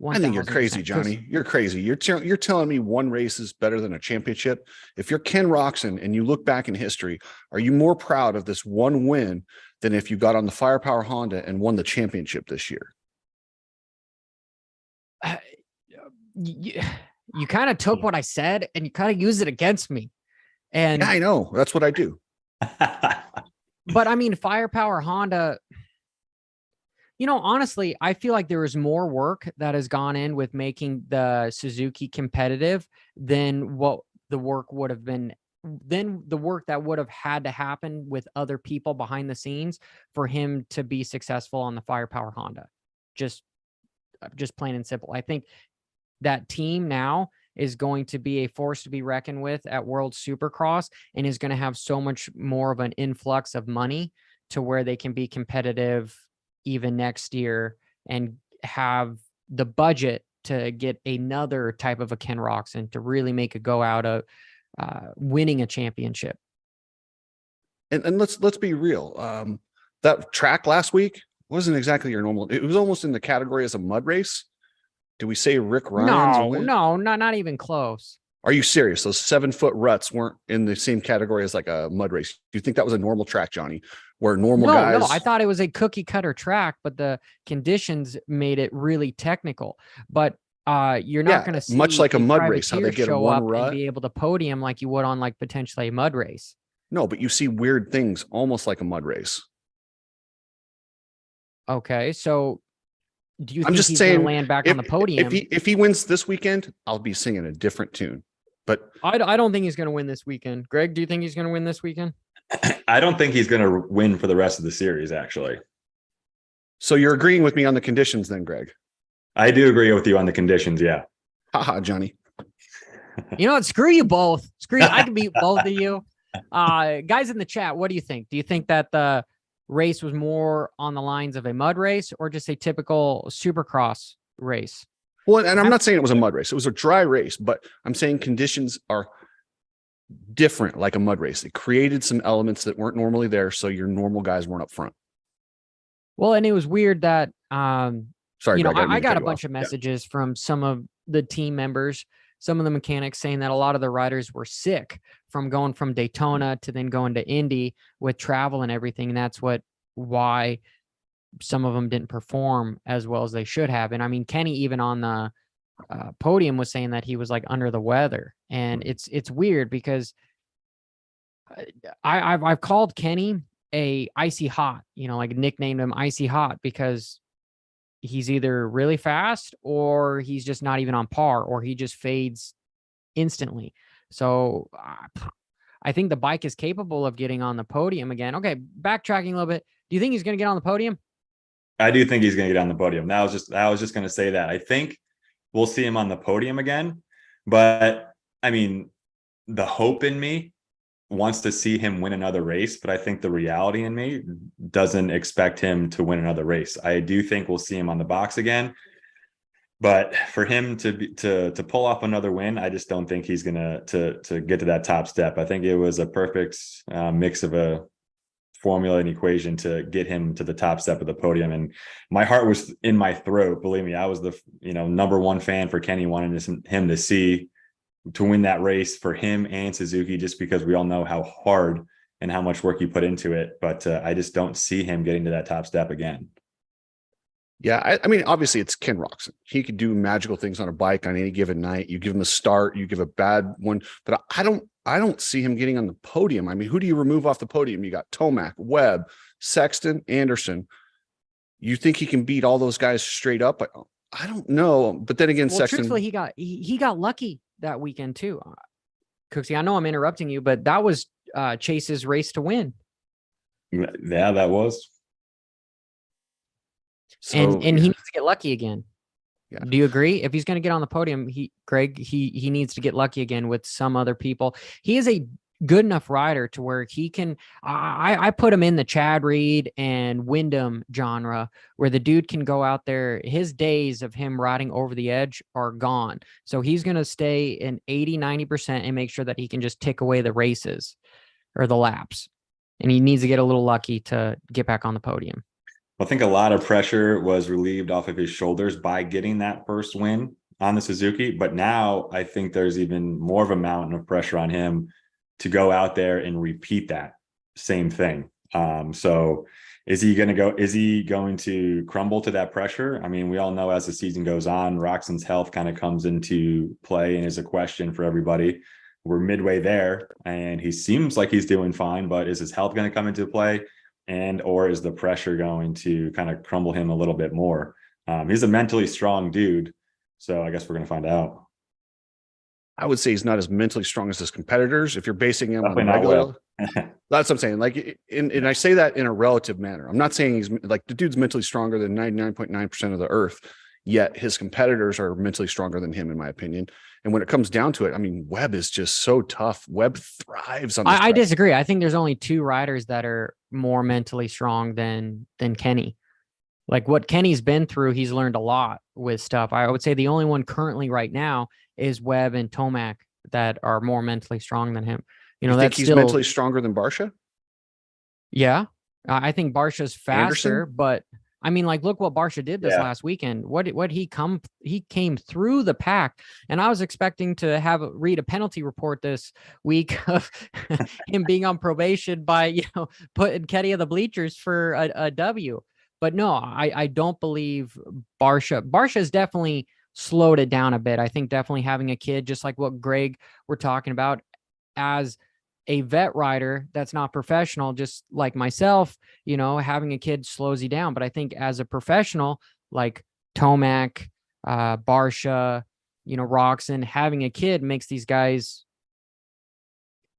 I think you're crazy, Johnny. You're crazy. You're telling me one race is better than a championship. If you're Ken Roxon and you look back in history, are you more proud of this one win than if you got on the Firepower Honda and won the championship this year? You kind of took what I said and you kind of used it against me. And yeah, I know. That's what I do. But I mean, Firepower Honda, you know, honestly, I feel like there is more work that has gone in with making the Suzuki competitive than what the work would have been, than the work that would have had to happen with other people behind the scenes for him to be successful on the Firepower Honda. Just plain and simple. I think that team now is going to be a force to be reckoned with at World Supercross and is going to have so much more of an influx of money to where they can be competitive even next year and have the budget to get another type of a Ken Roxon to really make a go out of winning a championship. And let's be real. That track last week wasn't exactly your normal. It was almost in the category as a mud race. Do we say Rick Ryan's? No, not even close. Are you serious? Those 7-foot ruts weren't in the same category as like a mud race. Do you think that was a normal track, Johnny, where normal guys? No, I thought it was a cookie cutter track, but the conditions made it really technical. But you're not going to see much like a mud race, how they get show one up rut and be able to podium like you would on like potentially a mud race. No, but you see weird things almost like a mud race. Okay, so do you I'm think just he's saying, going to land back on the podium? If he wins this weekend, I'll be singing a different tune. But I don't think he's going to win this weekend. Greg, do you think he's going to win this weekend? I don't think he's going to win for the rest of the series, actually. So you're agreeing with me on the conditions then, Greg? I do agree with you on the conditions, yeah. Haha, Johnny. You know what? Screw you both. Screw you. I can beat both of you. Guys in the chat, what do you think? Do you think that the race was more on the lines of a mud race or just a typical supercross race? Well, and I'm not saying it was a mud race. It was a dry race, but I'm saying conditions are different like a mud race. It created some elements that weren't normally there, so your normal guys weren't up front. Well, and it was weird that sorry, you know, Greg, I got a bunch of messages from some of the team members, some of the mechanics saying that a lot of the riders were sick from going from Daytona to then going to Indy with travel and everything. And that's why some of them didn't perform as well as they should have. And I mean, Kenny, even on the podium, was saying that he was like under the weather. And it's weird because I've called Kenny a icy hot, like nicknamed him icy hot, because he's either really fast or he's just not even on par, or he just fades instantly. So I think the bike is capable of getting on the podium again. Okay, backtracking a little bit. Do you think he's going to get on the podium? I do think he's going to get on the podium. I was just going to say that. I think we'll see him on the podium again. But I mean, the hope in me wants to see him win another race, but I think the reality in me doesn't expect him to win another race. I do think we'll see him on the box again, but for him to pull off another win, I just don't think he's gonna to get to that top step. I think it was a perfect mix of a formula and equation to get him to the top step of the podium. And my heart was in my throat. Believe me, I was the number one fan for Kenny, wanting him to win that race for him and Suzuki, just because we all know how hard and how much work you put into it. But I just don't see him getting to that top step again. Yeah, I mean, obviously it's Ken Roczen. He could do magical things on a bike on any given night. You give him a start, you give a bad one, but I don't see him getting on the podium. I mean, who do you remove off the podium? You got Tomac, Webb, Sexton, Anderson. You think he can beat all those guys straight up? I don't know. But then again, Sexton, truthfully, he got lucky that weekend too. Cooksey, I know I'm interrupting you, but that was Chase's race to win. Yeah, that was. So, and he needs to get lucky again. Yeah. Do you agree? If he's going to get on the podium, Greg, he needs to get lucky again with some other people. He is a good enough rider to where he can. I put him in the Chad Reed and Wyndham genre, where the dude can go out there. His days of him riding over the edge are gone. So he's going to stay in 80-90% and make sure that he can just tick away the races or the laps. And he needs to get a little lucky to get back on the podium. I think a lot of pressure was relieved off of his shoulders by getting that first win on the Suzuki. But now I think there's even more of a mountain of pressure on him to go out there and repeat that same thing. So is he going to crumble to that pressure? I mean, we all know as the season goes on, Roczen's health kind of comes into play and is a question for everybody. We're midway there and he seems like he's doing fine, but is his health going to come into play? Or is the pressure going to kind of crumble him a little bit more? He's a mentally strong dude, so I guess we're going to find out. I would say he's not as mentally strong as his competitors. If you're basing him Definitely on regular, that's what I'm saying. Like, and I say that in a relative manner. I'm not saying he's like the dude's mentally stronger than 99.9% of the earth, yet his competitors are mentally stronger than him, in my opinion. And when it comes down to it, I mean, Webb is just so tough. Webb thrives on this. I disagree. I think there's only two riders that are more mentally strong than Kenny. Like what Kenny's been through, he's learned a lot with stuff. I would say the only one currently right now is Webb and Tomac that are more mentally strong than him. You think he's mentally stronger than Barcia? Yeah. I think Barcia's faster, Anderson? But I mean, like, look what Barcia did this last weekend. He came through the pack, and I was expecting to read a penalty report this week of him being on probation by, putting Kenny on the bleachers for a W. But no, I don't believe Barcia's definitely slowed it down a bit. I think definitely having a kid, just like what Greg were talking about, as a vet rider that's not professional, just like myself, having a kid slows you down. But I think as a professional, like Tomac, Barcia, Roczen, having a kid makes these guys,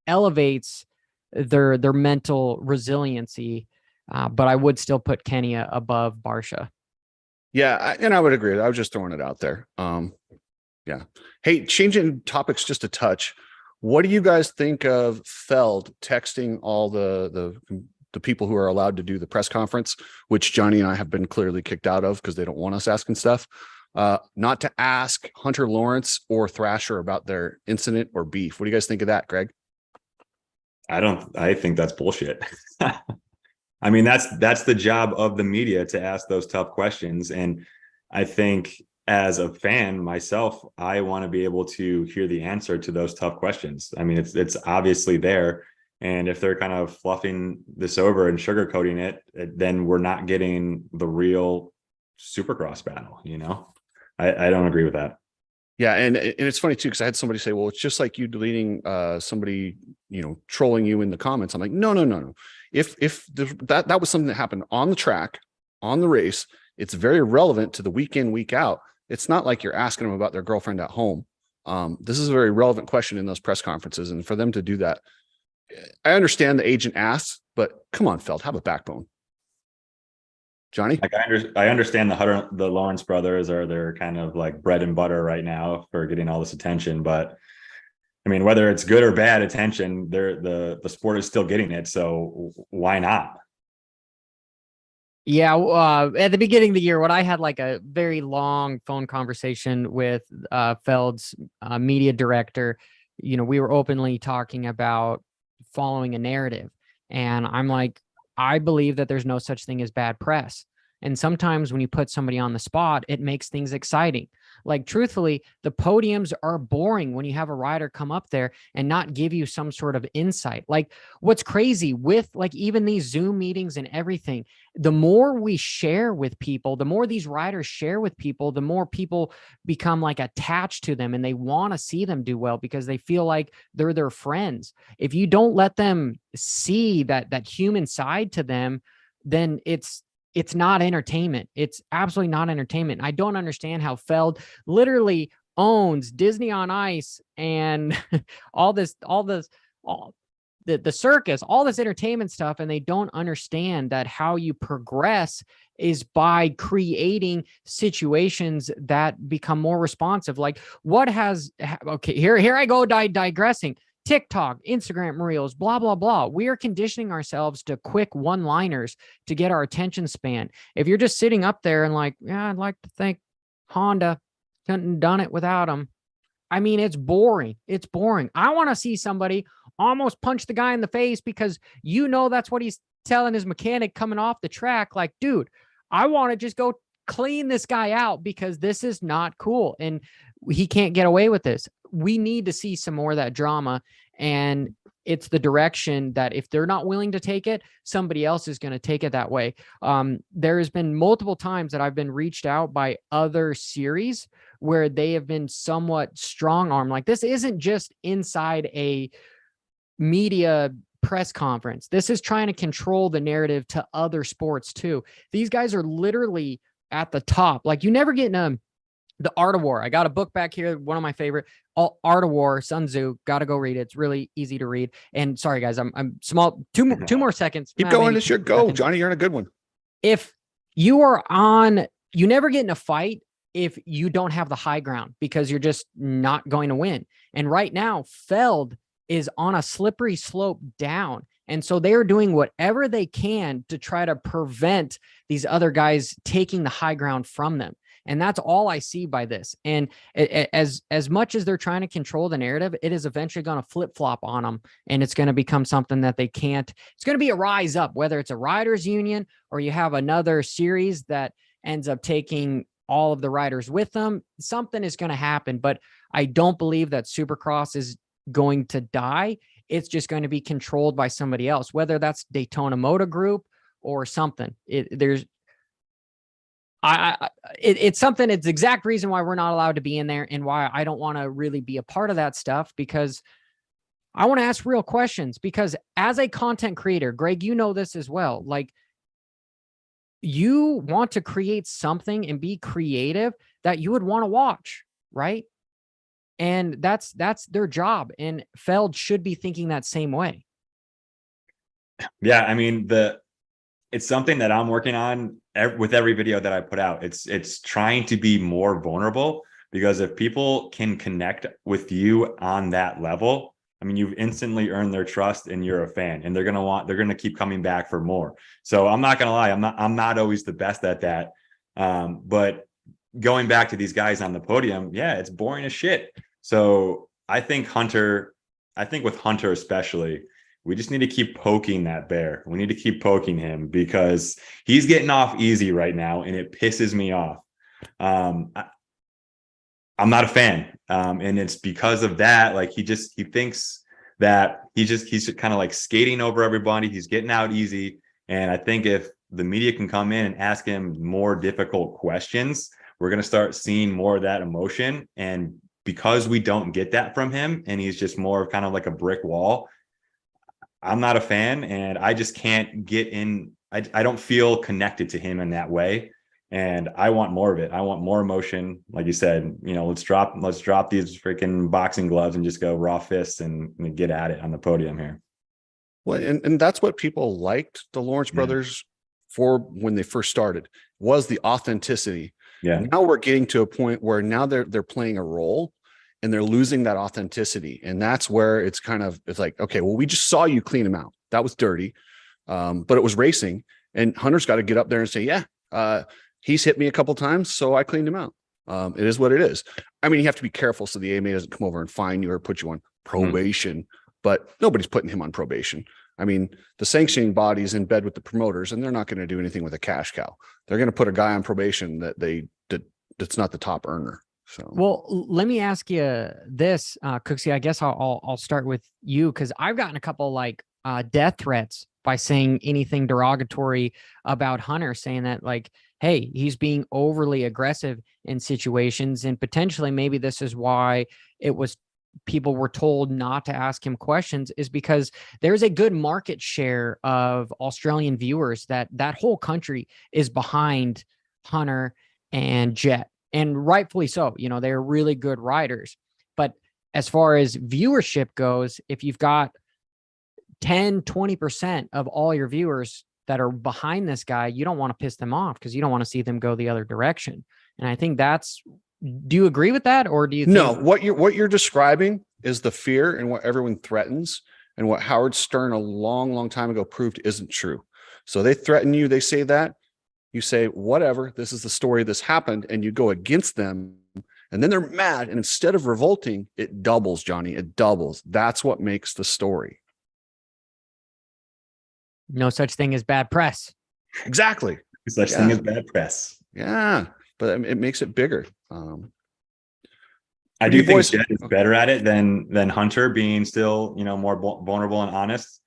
elevates their mental resiliency. But I would still put Kenny above Barcia. Yeah, and I would agree. I was just throwing it out there. Yeah. Hey, changing topics just a touch. What do you guys think of Feld texting all the people who are allowed to do the press conference, which Johnny and I have been clearly kicked out of because they don't want us asking stuff, not to ask Hunter Lawrence or Thrasher about their incident or beef? What do you guys think of that, Greg? I think that's bullshit. I mean, that's the job of the media, to ask those tough questions. And I think as a fan myself, I want to be able to hear the answer to those tough questions. I mean, it's obviously there. And if they're kind of fluffing this over and sugarcoating it, then we're not getting the real Supercross battle, you know? I don't agree with that. Yeah, and it's funny too, because I had somebody say, well, it's just like you deleting somebody, trolling you in the comments. I'm like, no. If that was something that happened on the track, on the race, it's very relevant to the week in, week out. It's not like you're asking them about their girlfriend at home. This is a very relevant question in those press conferences. And for them to do that, I understand the agent asks, but come on, Feld, have a backbone. Johnny? Like I understand the Lawrence brothers are their kind of like bread and butter right now for getting all this attention. But I mean, whether it's good or bad attention, the sport is still getting it. So why not? Yeah, at the beginning of the year, when I had like a very long phone conversation with Feld's media director, we were openly talking about following a narrative. And I'm like, I believe that there's no such thing as bad press. And sometimes when you put somebody on the spot, it makes things exciting. Like, truthfully, the podiums are boring when you have a rider come up there and not give you some sort of insight. Like, what's crazy with like even these Zoom meetings and everything, the more we share with people, the more these riders share with people, the more people become like attached to them and they want to see them do well because they feel like they're their friends. If you don't let them see that human side to them, then it's not entertainment. It's absolutely not entertainment. I don't understand how Feld literally owns Disney on Ice and all the circus, all this entertainment stuff, and they don't understand that how you progress is by creating situations that become more responsive. Like, here I go digressing. TikTok, Instagram Reels, blah, blah, blah. We are conditioning ourselves to quick one-liners to get our attention span. If you're just sitting up there and like, yeah, I'd like to think Honda couldn't have done it without them. I mean, it's boring. It's boring. I want to see somebody almost punch the guy in the face because that's what he's telling his mechanic coming off the track. Like, dude, I want to just go clean this guy out because this is not cool. And he can't get away with this. We need to see some more of that drama. And it's the direction that if they're not willing to take it, somebody else is going to take it that way. There has been multiple times that I've been reached out by other series where they have been somewhat strong arm. Like, this isn't just inside a media press conference. This is trying to control the narrative to other sports too. These guys are literally at the top. Like, you never get in the Art of War. I got a book back here, one of my favorite, Art of War, Sun Tzu. Got to go read it. It's really easy to read. And sorry guys, I'm small. Two more seconds. Keep going. It's your go, Johnny. You're in a good one. If you are on, you never get in a fight if you don't have the high ground because you're just not going to win. And right now, Feld is on a slippery slope down. And so they are doing whatever they can to try to prevent these other guys taking the high ground from them. And that's all I see by this. And as much as they're trying to control the narrative, it is eventually going to flip-flop on them. And it's going to become something that they can't. It's going to be a rise up, whether it's a riders union or you have another series that ends up taking all of the riders with them. Something is going to happen. But I don't believe that Supercross is going to die. It's just going to be controlled by somebody else, whether that's Daytona Motor Group or something. It's something. It's the exact reason why we're not allowed to be in there and why I don't want to really be a part of that stuff, because I want to ask real questions. Because as a content creator, Greg, you know this as well. Like, you want to create something and be creative that you would want to watch, right? And that's their job. And Feld should be thinking that same way. Yeah, I mean, it's something that I'm working on with every video that I put out. It's trying to be more vulnerable, because if people can connect with you on that level, I mean, you've instantly earned their trust and you're a fan, and they're going to keep coming back for more. So I'm not going to lie. I'm not always the best at that. But going back to these guys on the podium, yeah, it's boring as shit. So I think with Hunter especially, we just need to keep poking that bear. We need to keep poking him because he's getting off easy right now, and it pisses me off. I'm not a fan. And it's because of that. Like he thinks that he's kind of like skating over everybody. He's getting out easy. And I think if the media can come in and ask him more difficult questions, we're going to start seeing more of that emotion. And because we don't get that from him, and he's just more of kind of like a brick wall, I'm not a fan, and I just can't get in. I don't feel connected to him in that way. And I want more of it. I want more emotion. Like you said, let's drop these freaking boxing gloves and just go raw fists and get at it on the podium here. Well, and that's what people liked the Lawrence brothers for when they first started, was the authenticity. Yeah. Now we're getting to a point where now they're playing a role and they're losing that authenticity. And that's where it's like, okay, well, we just saw you clean him out. That was dirty. But it was racing, and Hunter's got to get up there and say, he's hit me a couple times, so I cleaned him out. It is what it is. I mean, you have to be careful so the AMA doesn't come over and fine you or put you on probation, but nobody's putting him on probation. I mean, the sanctioning body's in bed with the promoters, and they're not going to do anything with a cash cow. They're going to put a guy on probation that's not the top earner. So, well, let me ask you this, Cooksey. I guess I'll start with you, because I've gotten a couple like death threats by saying anything derogatory about Hunter, saying that like, hey, he's being overly aggressive in situations, and potentially maybe this is why people were told not to ask him questions, is because there's a good market share of Australian viewers that whole country is behind Hunter and Jet, and rightfully so. They're really good riders. But as far as viewership goes, if you've got 10-20% of all your viewers that are behind this guy, you don't want to piss them off, because you don't want to see them go the other direction. And I think do you agree with that? Or do you think— No, what you're describing is the fear and what everyone threatens, and what Howard Stern a long, long time ago proved isn't true. So they threaten you, they say that, you say, whatever, this is the story, this happened, and you go against them, and then they're mad. And instead of revolting, it doubles, Johnny, it doubles. That's what makes the story. No such thing as bad press. Exactly. Such thing as bad press. Yeah, but it makes it bigger. I do think Jet is better at it than Hunter, being still, more vulnerable and honest.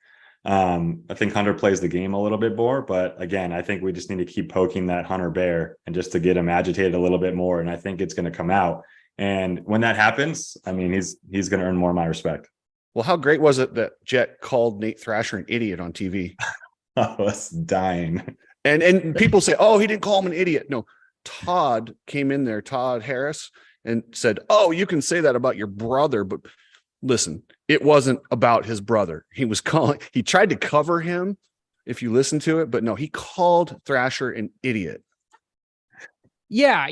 I think Hunter plays the game a little bit more, but again, I think we just need to keep poking that Hunter bear, and just to get him agitated a little bit more. And I think it's going to come out. And when that happens, I mean, he's going to earn more of my respect. Well, how great was it that Jet called Nate Thrasher an idiot on TV? I was dying. And people say, oh, he didn't call him an idiot. No, Todd came in there, Todd Harris, and said, oh, you can say that about your brother, but listen, it wasn't about his brother. He tried to cover him, if you listen to it, but no, he called Thrasher an idiot. Yeah.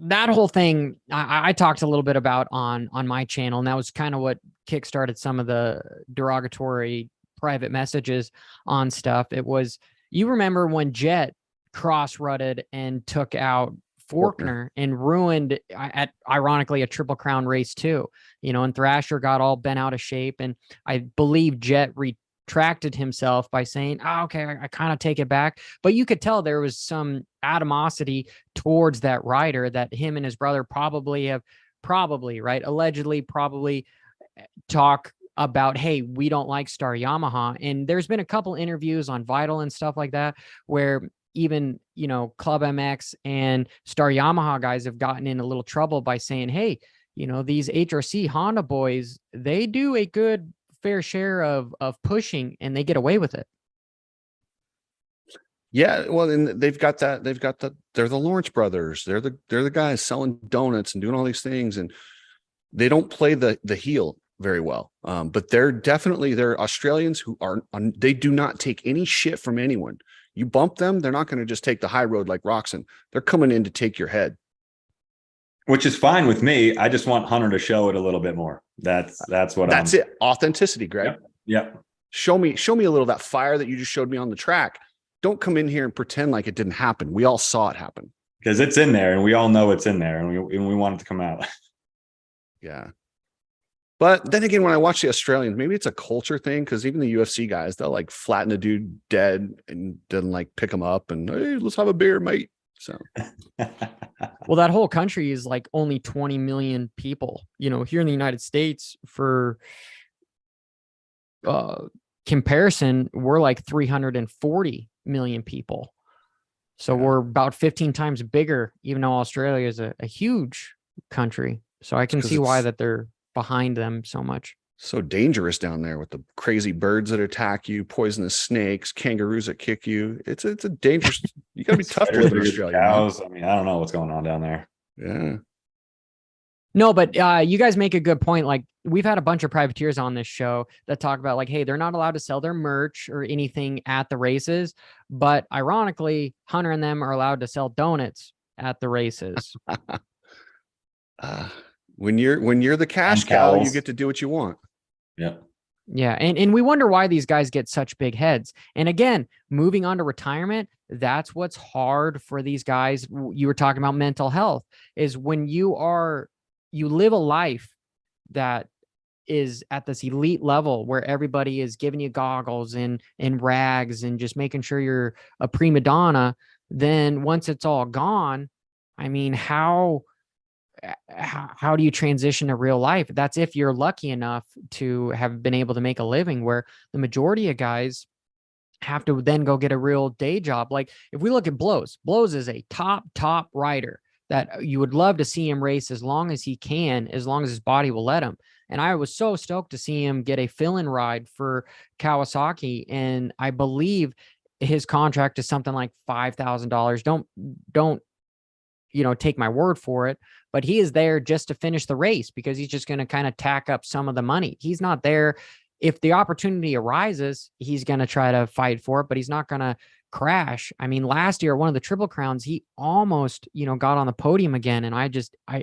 That whole thing I talked a little bit about on my channel, and that was kind of what kickstarted some of the derogatory private messages on stuff. It was, you remember when Jet cross-rutted and took out Faulkner and ruined, ironically, a Triple Crown race too, and Thrasher got all bent out of shape, and I believe Jet retracted himself by saying, oh, okay, I kind of take it back. But you could tell there was some animosity towards that rider, that him and his brother allegedly talk about, hey, we don't like Star Yamaha. And there's been a couple interviews on Vital and stuff like that where even, Club MX and Star Yamaha guys have gotten in a little trouble by saying, hey, these HRC Honda boys, they do a good fair share of pushing, and they get away with it. Yeah, well, and they're the Lawrence brothers. They're the guys selling donuts and doing all these things, and they don't play the heel very well. But they're Australians who they do not take any shit from anyone. You bump them, they're not going to just take the high road like Roxon. They're coming in to take your head. Which is fine with me. I just want Hunter to show it a little bit more. That's it. Authenticity, Greg. Yep. Show me a little of that fire that you just showed me on the track. Don't come in here and pretend like it didn't happen. We all saw it happen. Because it's in there, and we all know it's in there, and we want it to come out. Yeah. But then again, when I watch the Australians, maybe it's a culture thing, because even the UFC guys, they'll like flatten a dude dead and then like pick him up and, hey, let's have a beer, mate. So, Well, that whole country is like only 20 million people. You know, here in the United States, for comparison, we're like 340 million people. So Yeah. we're about 15 times bigger, even though Australia is a huge country. So I can 'cause see why it's that they're behind them so much. so dangerous down there with the crazy birds that attack you, poisonous snakes, kangaroos that kick you. It's a dangerous. You got to be tough to Spiders live in bigger than Australia, man. cows. I mean, I don't know what's going on down there. Yeah. No, but you guys make a good point. Like, we've had a bunch of privateers on this show that talk about like, hey, they're not allowed to sell their merch or anything at the races. But ironically, Hunter and them are allowed to sell donuts at the races. When you're the cash And cow, you cows. get to do what you want. Yeah. Yeah. And we wonder why these guys get such big heads. And again, moving on to retirement, that's what's hard for these guys. You were talking about mental health, is when you live a life that is at this elite level where everybody is giving you goggles and rags and just making sure you're a prima donna. Then once it's all gone, I mean, how do you transition to real life? That's if you're lucky enough to have been able to make a living, where the majority of guys have to then go get a real day job. Like if we look at Blows is a top rider that you would love to see him race as long as he can, as long as his body will let him. And I was so stoked to see him get a fill-in ride for Kawasaki. And I believe his contract is something like $5,000. Don't, take my word for it, but he is there just to finish the race because he's just going to kind of tack up some of the money. He's not there. If the opportunity arises, he's going to try to fight for it, but he's not going to crash. I mean, last year, one of the Triple Crowns, he almost, got on the podium again. And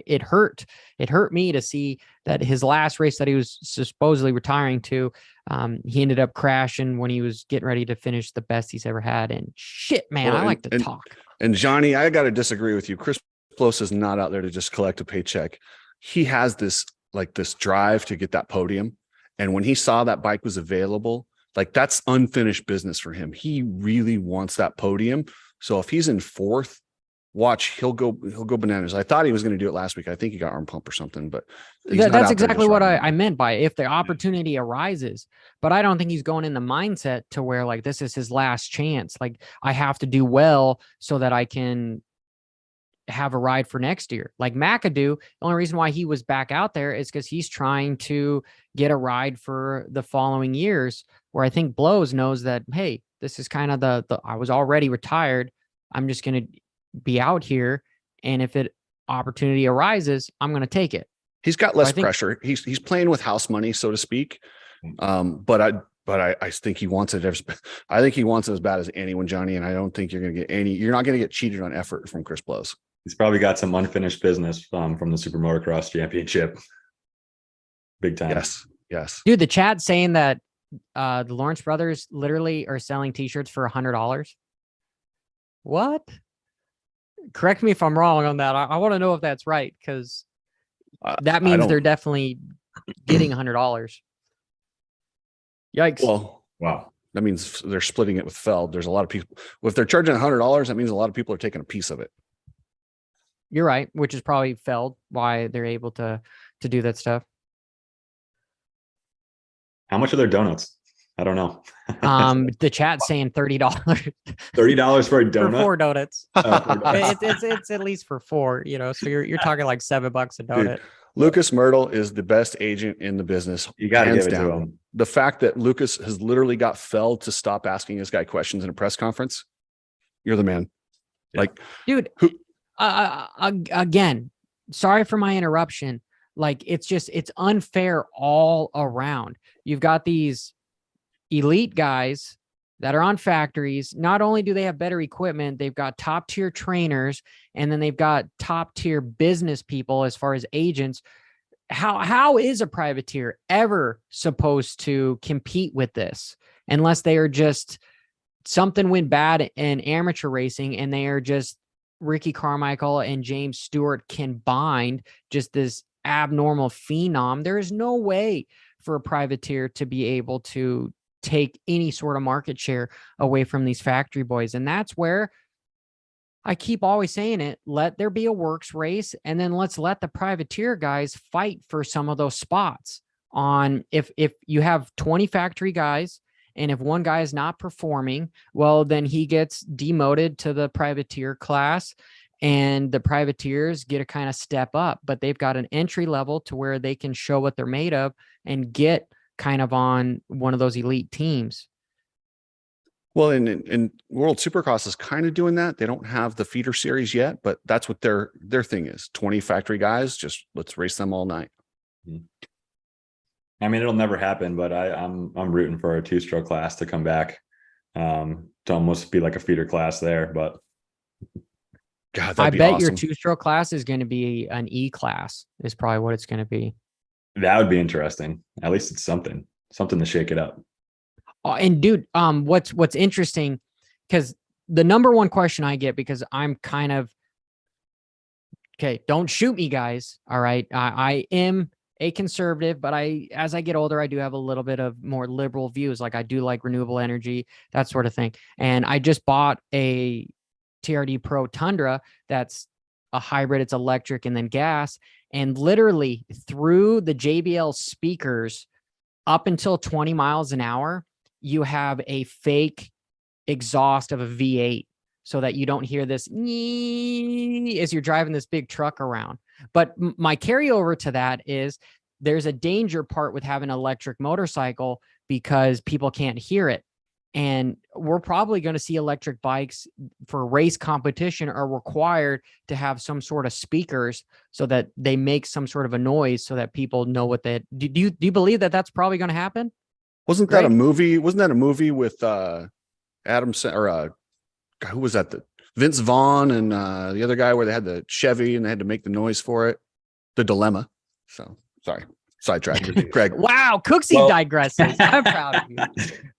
it hurt me to see that his last race that he was supposedly retiring to, he ended up crashing when he was getting ready to finish the best he's ever had. And shit, man, Well, I like to talk. And Johnny, I got to disagree with you. Chris Blows is not out there to just collect a paycheck. He has this drive to get that podium. And when he saw that bike was available, like that's unfinished business for him. He really wants that podium. So if he's in fourth, watch, he'll go bananas. I thought he was going to do it last week. I think he got arm pump or something, but that's exactly what I meant by if the opportunity arises. But I don't think he's going in the mindset to where like this is his last chance. Like I have to do well so that I can have a ride for next year. Like McAdoo, the only reason why he was back out there is because he's trying to get a ride for the following years, where I think Blows knows that, hey, this is kind of the I was already retired. I'm just going to be out here. And if it opportunity arises, I'm going to take it. He's got less pressure. He's playing with house money, so to speak. But I think he wants it. I think he wants it as bad as anyone, Johnny. And I don't think you're not going to get cheated on effort from Chris Blows. He's probably got some unfinished business from the Super Motocross Championship. Big time. Yes. Dude, the chat's saying that the Lawrence brothers literally are selling t-shirts for $100. What? Correct me if I'm wrong on that. I want to know if that's right, because that means they're definitely getting $100. Yikes. Well, wow. That means they're splitting it with Feld. There's a lot of people. Well, if they're charging $100, that means a lot of people are taking a piece of it. You're right, which is probably Feld, why they're able to do that stuff. How much are their donuts? I don't know. The chat's saying $30. $30 for a donut? For 4 donuts. Oh, it's at least for 4, so you're talking like $7 a donut. Dude, Lucas Myrtle is the best agent in the business. You got to give it down. to him. The fact that Lucas has literally got Feld to stop asking this guy questions in a press conference. You're the man. Yeah. Like, dude, again, sorry for my interruption. Like, it's unfair all around. You've got these elite guys that are on factories. Not only do they have better equipment, they've got top tier trainers, and then they've got top tier business people as far as agents. How is a privateer ever supposed to compete with this unless they are just something went bad in amateur racing and they are just Ricky Carmichael and James Stewart combined, just this abnormal phenom? There is no way for a privateer to be able to take any sort of market share away from these factory boys. And that's where I keep always saying it, let there be a works race, and then let's let the privateer guys fight for some of those spots. On if you have 20 factory guys, and if one guy is not performing, well, then he gets demoted to the privateer class, and the privateers get to kind of step up, but they've got an entry level to where they can show what they're made of and get kind of on one of those elite teams. Well, in World Supercross is kind of doing that. They don't have the feeder series yet, but that's what their thing is. 20 factory guys, just let's race them all night. I mean, it'll never happen, but I'm rooting for a 2-stroke class to come back, to almost be like a feeder class there. But God, I that'd be bet awesome. your 2-stroke class is going to be an E class is probably what it's going to be. that would be interesting. At least it's something to shake it up. And dude, what's interesting, because the number one question I get, because I'm kind of, okay, don't shoot me, guys. All right. I am a conservative, but as I get older, I do have a little bit of more liberal views. Like I do like renewable energy, that sort of thing. And I just bought a TRD Pro Tundra that's a hybrid. It's electric and then gas. And literally through the JBL speakers up until 20 miles an hour, you have a fake exhaust of a V8 so that you don't hear this as you're driving this big truck around. But my carryover to that is there's a danger part with having an electric motorcycle because people can't hear it. And we're probably going to see electric bikes for race competition are required to have some sort of speakers so that they make some sort of a noise so that people know what they do. You believe that that's probably going to happen? Wasn't that a movie? Wasn't that a movie with Adam or who was that? Vince Vaughn and the other guy where they had the Chevy and they had to make the noise for it. The Dilemma. So sorry, sidetracked. Greg. Wow, Cooksey digresses. I'm proud of you.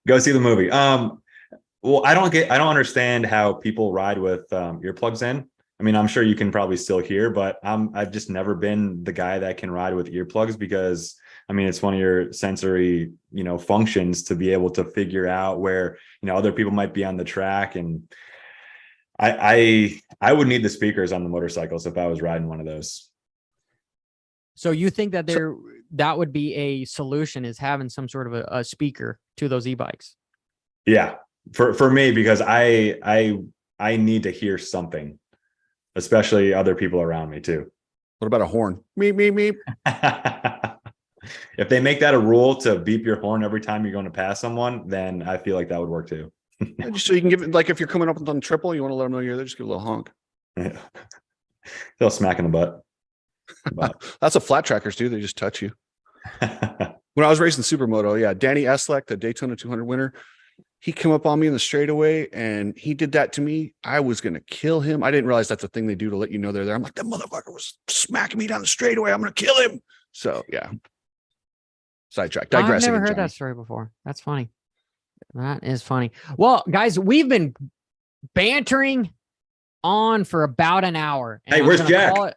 Go see the movie. Well, I don't understand how people ride with earplugs in. I mean, I'm sure you can probably still hear, but I've just never been the guy that can ride with earplugs because I mean, it's one of your sensory, functions to be able to figure out where, other people might be on the track. And I would need the speakers on the motorcycles if I was riding one of those. So you think that that would be a solution, is having some sort of a speaker to those e-bikes? Yeah, for me, because I need to hear something, especially other people around me too. What about a horn? Meep, meep, meep. If they make that a rule to beep your horn every time you're going to pass someone, then I feel like that would work too. So you can give it, like if you're coming up on triple, you want to let them know you're there, just give a little honk. Yeah. They'll smack in the butt. That's what flat trackers do. They just touch you. When I was racing supermoto, yeah, Danny Eslek, the Daytona 200 winner, he came up on me in the straightaway and he did that to me. I was going to kill him. I didn't realize that's a thing they do to let you know they're there. I'm like, that motherfucker was smacking me down the straightaway. I'm going to kill him. So yeah. Sidetrack. Digressing. I've never heard that story before. That's funny. That is funny. Well, guys, we've been bantering on for about an hour. Hey, where's Jack?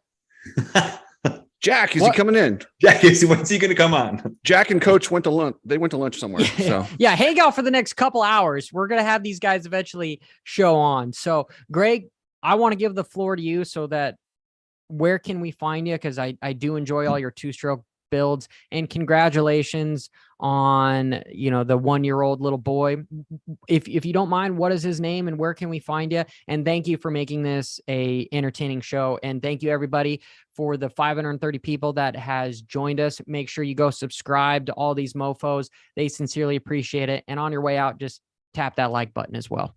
Jack, is he coming in? Jack, when's he going to come on? Jack and Coach went to lunch. They went to lunch somewhere. So yeah, hang out for the next couple hours. We're going to have these guys eventually show on. So, Greg, I want to give the floor to you so that where can we find you? Because I do enjoy all your two-stroke builds, and congratulations on the 1-year-old little boy. If you don't mind, what is his name and where can we find you? And thank you for making this a entertaining show, and thank you everybody for the 530 people that has joined us. Make sure you go subscribe to all these mofos. They sincerely appreciate it, and on your way out, just tap that like button as well.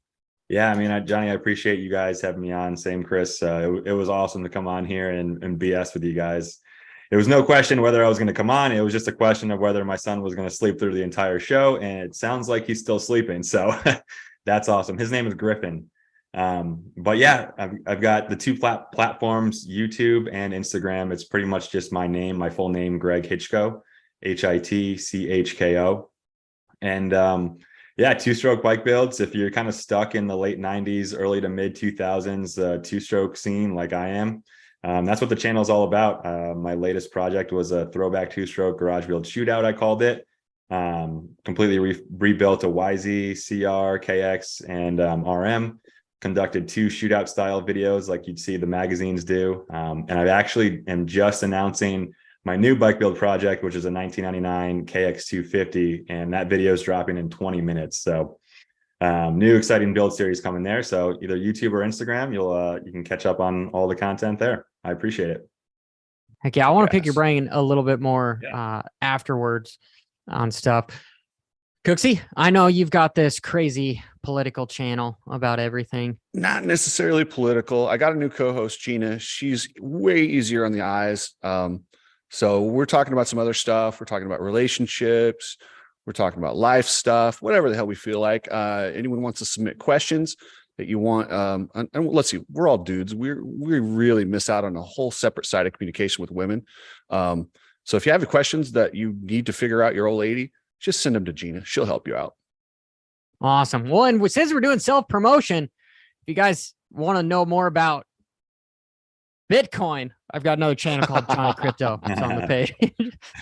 Yeah, I mean, Johnny, I appreciate you guys having me on. Same, Chris. It was awesome to come on here and BS with you guys. There was no question whether I was going to come on. It was just a question of whether my son was going to sleep through the entire show. And it sounds like he's still sleeping. So that's awesome. His name is Griffin. But yeah, I've got the two platforms, YouTube and Instagram. It's pretty much just my name, my full name, Greg Hitchko, Hitchko. And yeah, two-stroke bike builds. If you're kind of stuck in the late 90s, early to mid 2000s, two-stroke scene like I am, that's what the channel is all about. My latest project was a throwback two-stroke garage build shootout, I called it. Completely rebuilt a YZ, CR, KX, and RM conducted 2 shootout style videos like you'd see the magazines do. And I actually am just announcing my new bike build project, which is a 1999 KX250. And that video is dropping in 20 minutes. So new exciting build series coming there. So either YouTube or Instagram, you can catch up on all the content there. I appreciate it. Heck yeah, I want to pick your brain a little bit more afterwards on stuff. Cooksey, I know you've got this crazy political channel about everything. Not necessarily political. I got a new co-host, Gina. She's way easier on the eyes. So we're talking about some other stuff. We're talking about relationships. We're talking about life stuff, whatever the hell we feel like. Anyone wants to submit questions that you want. And let's see, we're all dudes. We really miss out on a whole separate side of communication with women. So if you have questions that you need to figure out your old lady, just send them to Gina. She'll help you out. Awesome. Well, and since we're doing self-promotion, if you guys want to know more about Bitcoin, I've got another channel called Johnny Crypto. It's on the page.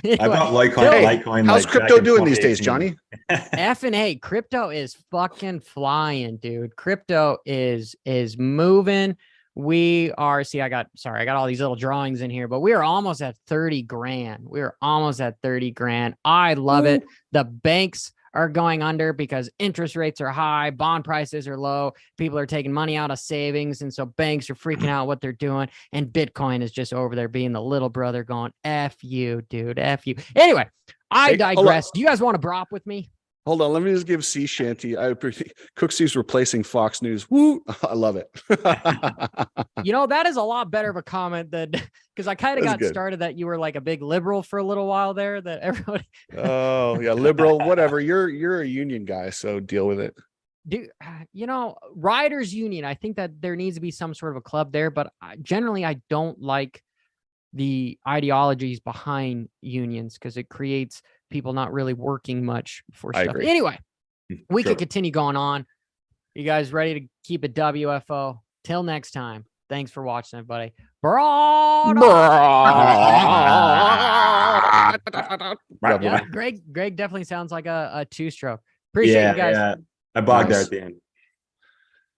Anyway, I bought Litecoin. How's crypto doing these days, Johnny? F&A, crypto is fucking flying, dude. Crypto is moving. We are, I got all these little drawings in here, but we are almost at 30 grand. We're almost at 30 grand. I love it. The banks are going under because interest rates are high, bond prices are low, people are taking money out of savings, and so banks are freaking out what they're doing, and Bitcoin is just over there being the little brother going, F you, dude, F you. Anyway, I digress. Do you guys want to brop with me? Hold on, let me just give Sh1t. I appreciate Cooksey's replacing Fox News. Woo! I love it. You know, that is a lot better of a comment than, because I kind of got started that you were like a big liberal for a little while there. That everybody. Oh yeah, liberal, whatever. You're a union guy, so deal with it. Dude, you know, riders union. I think that there needs to be some sort of a club there, but generally, I don't like the ideologies behind unions because it creates people not really working much for stuff. Anyway, we can continue going on. You guys ready to keep it WFO? Till next time. Thanks for watching, everybody. Yeah, Greg definitely sounds like a two-stroke. Appreciate you guys. Yeah. I bogged there at the end.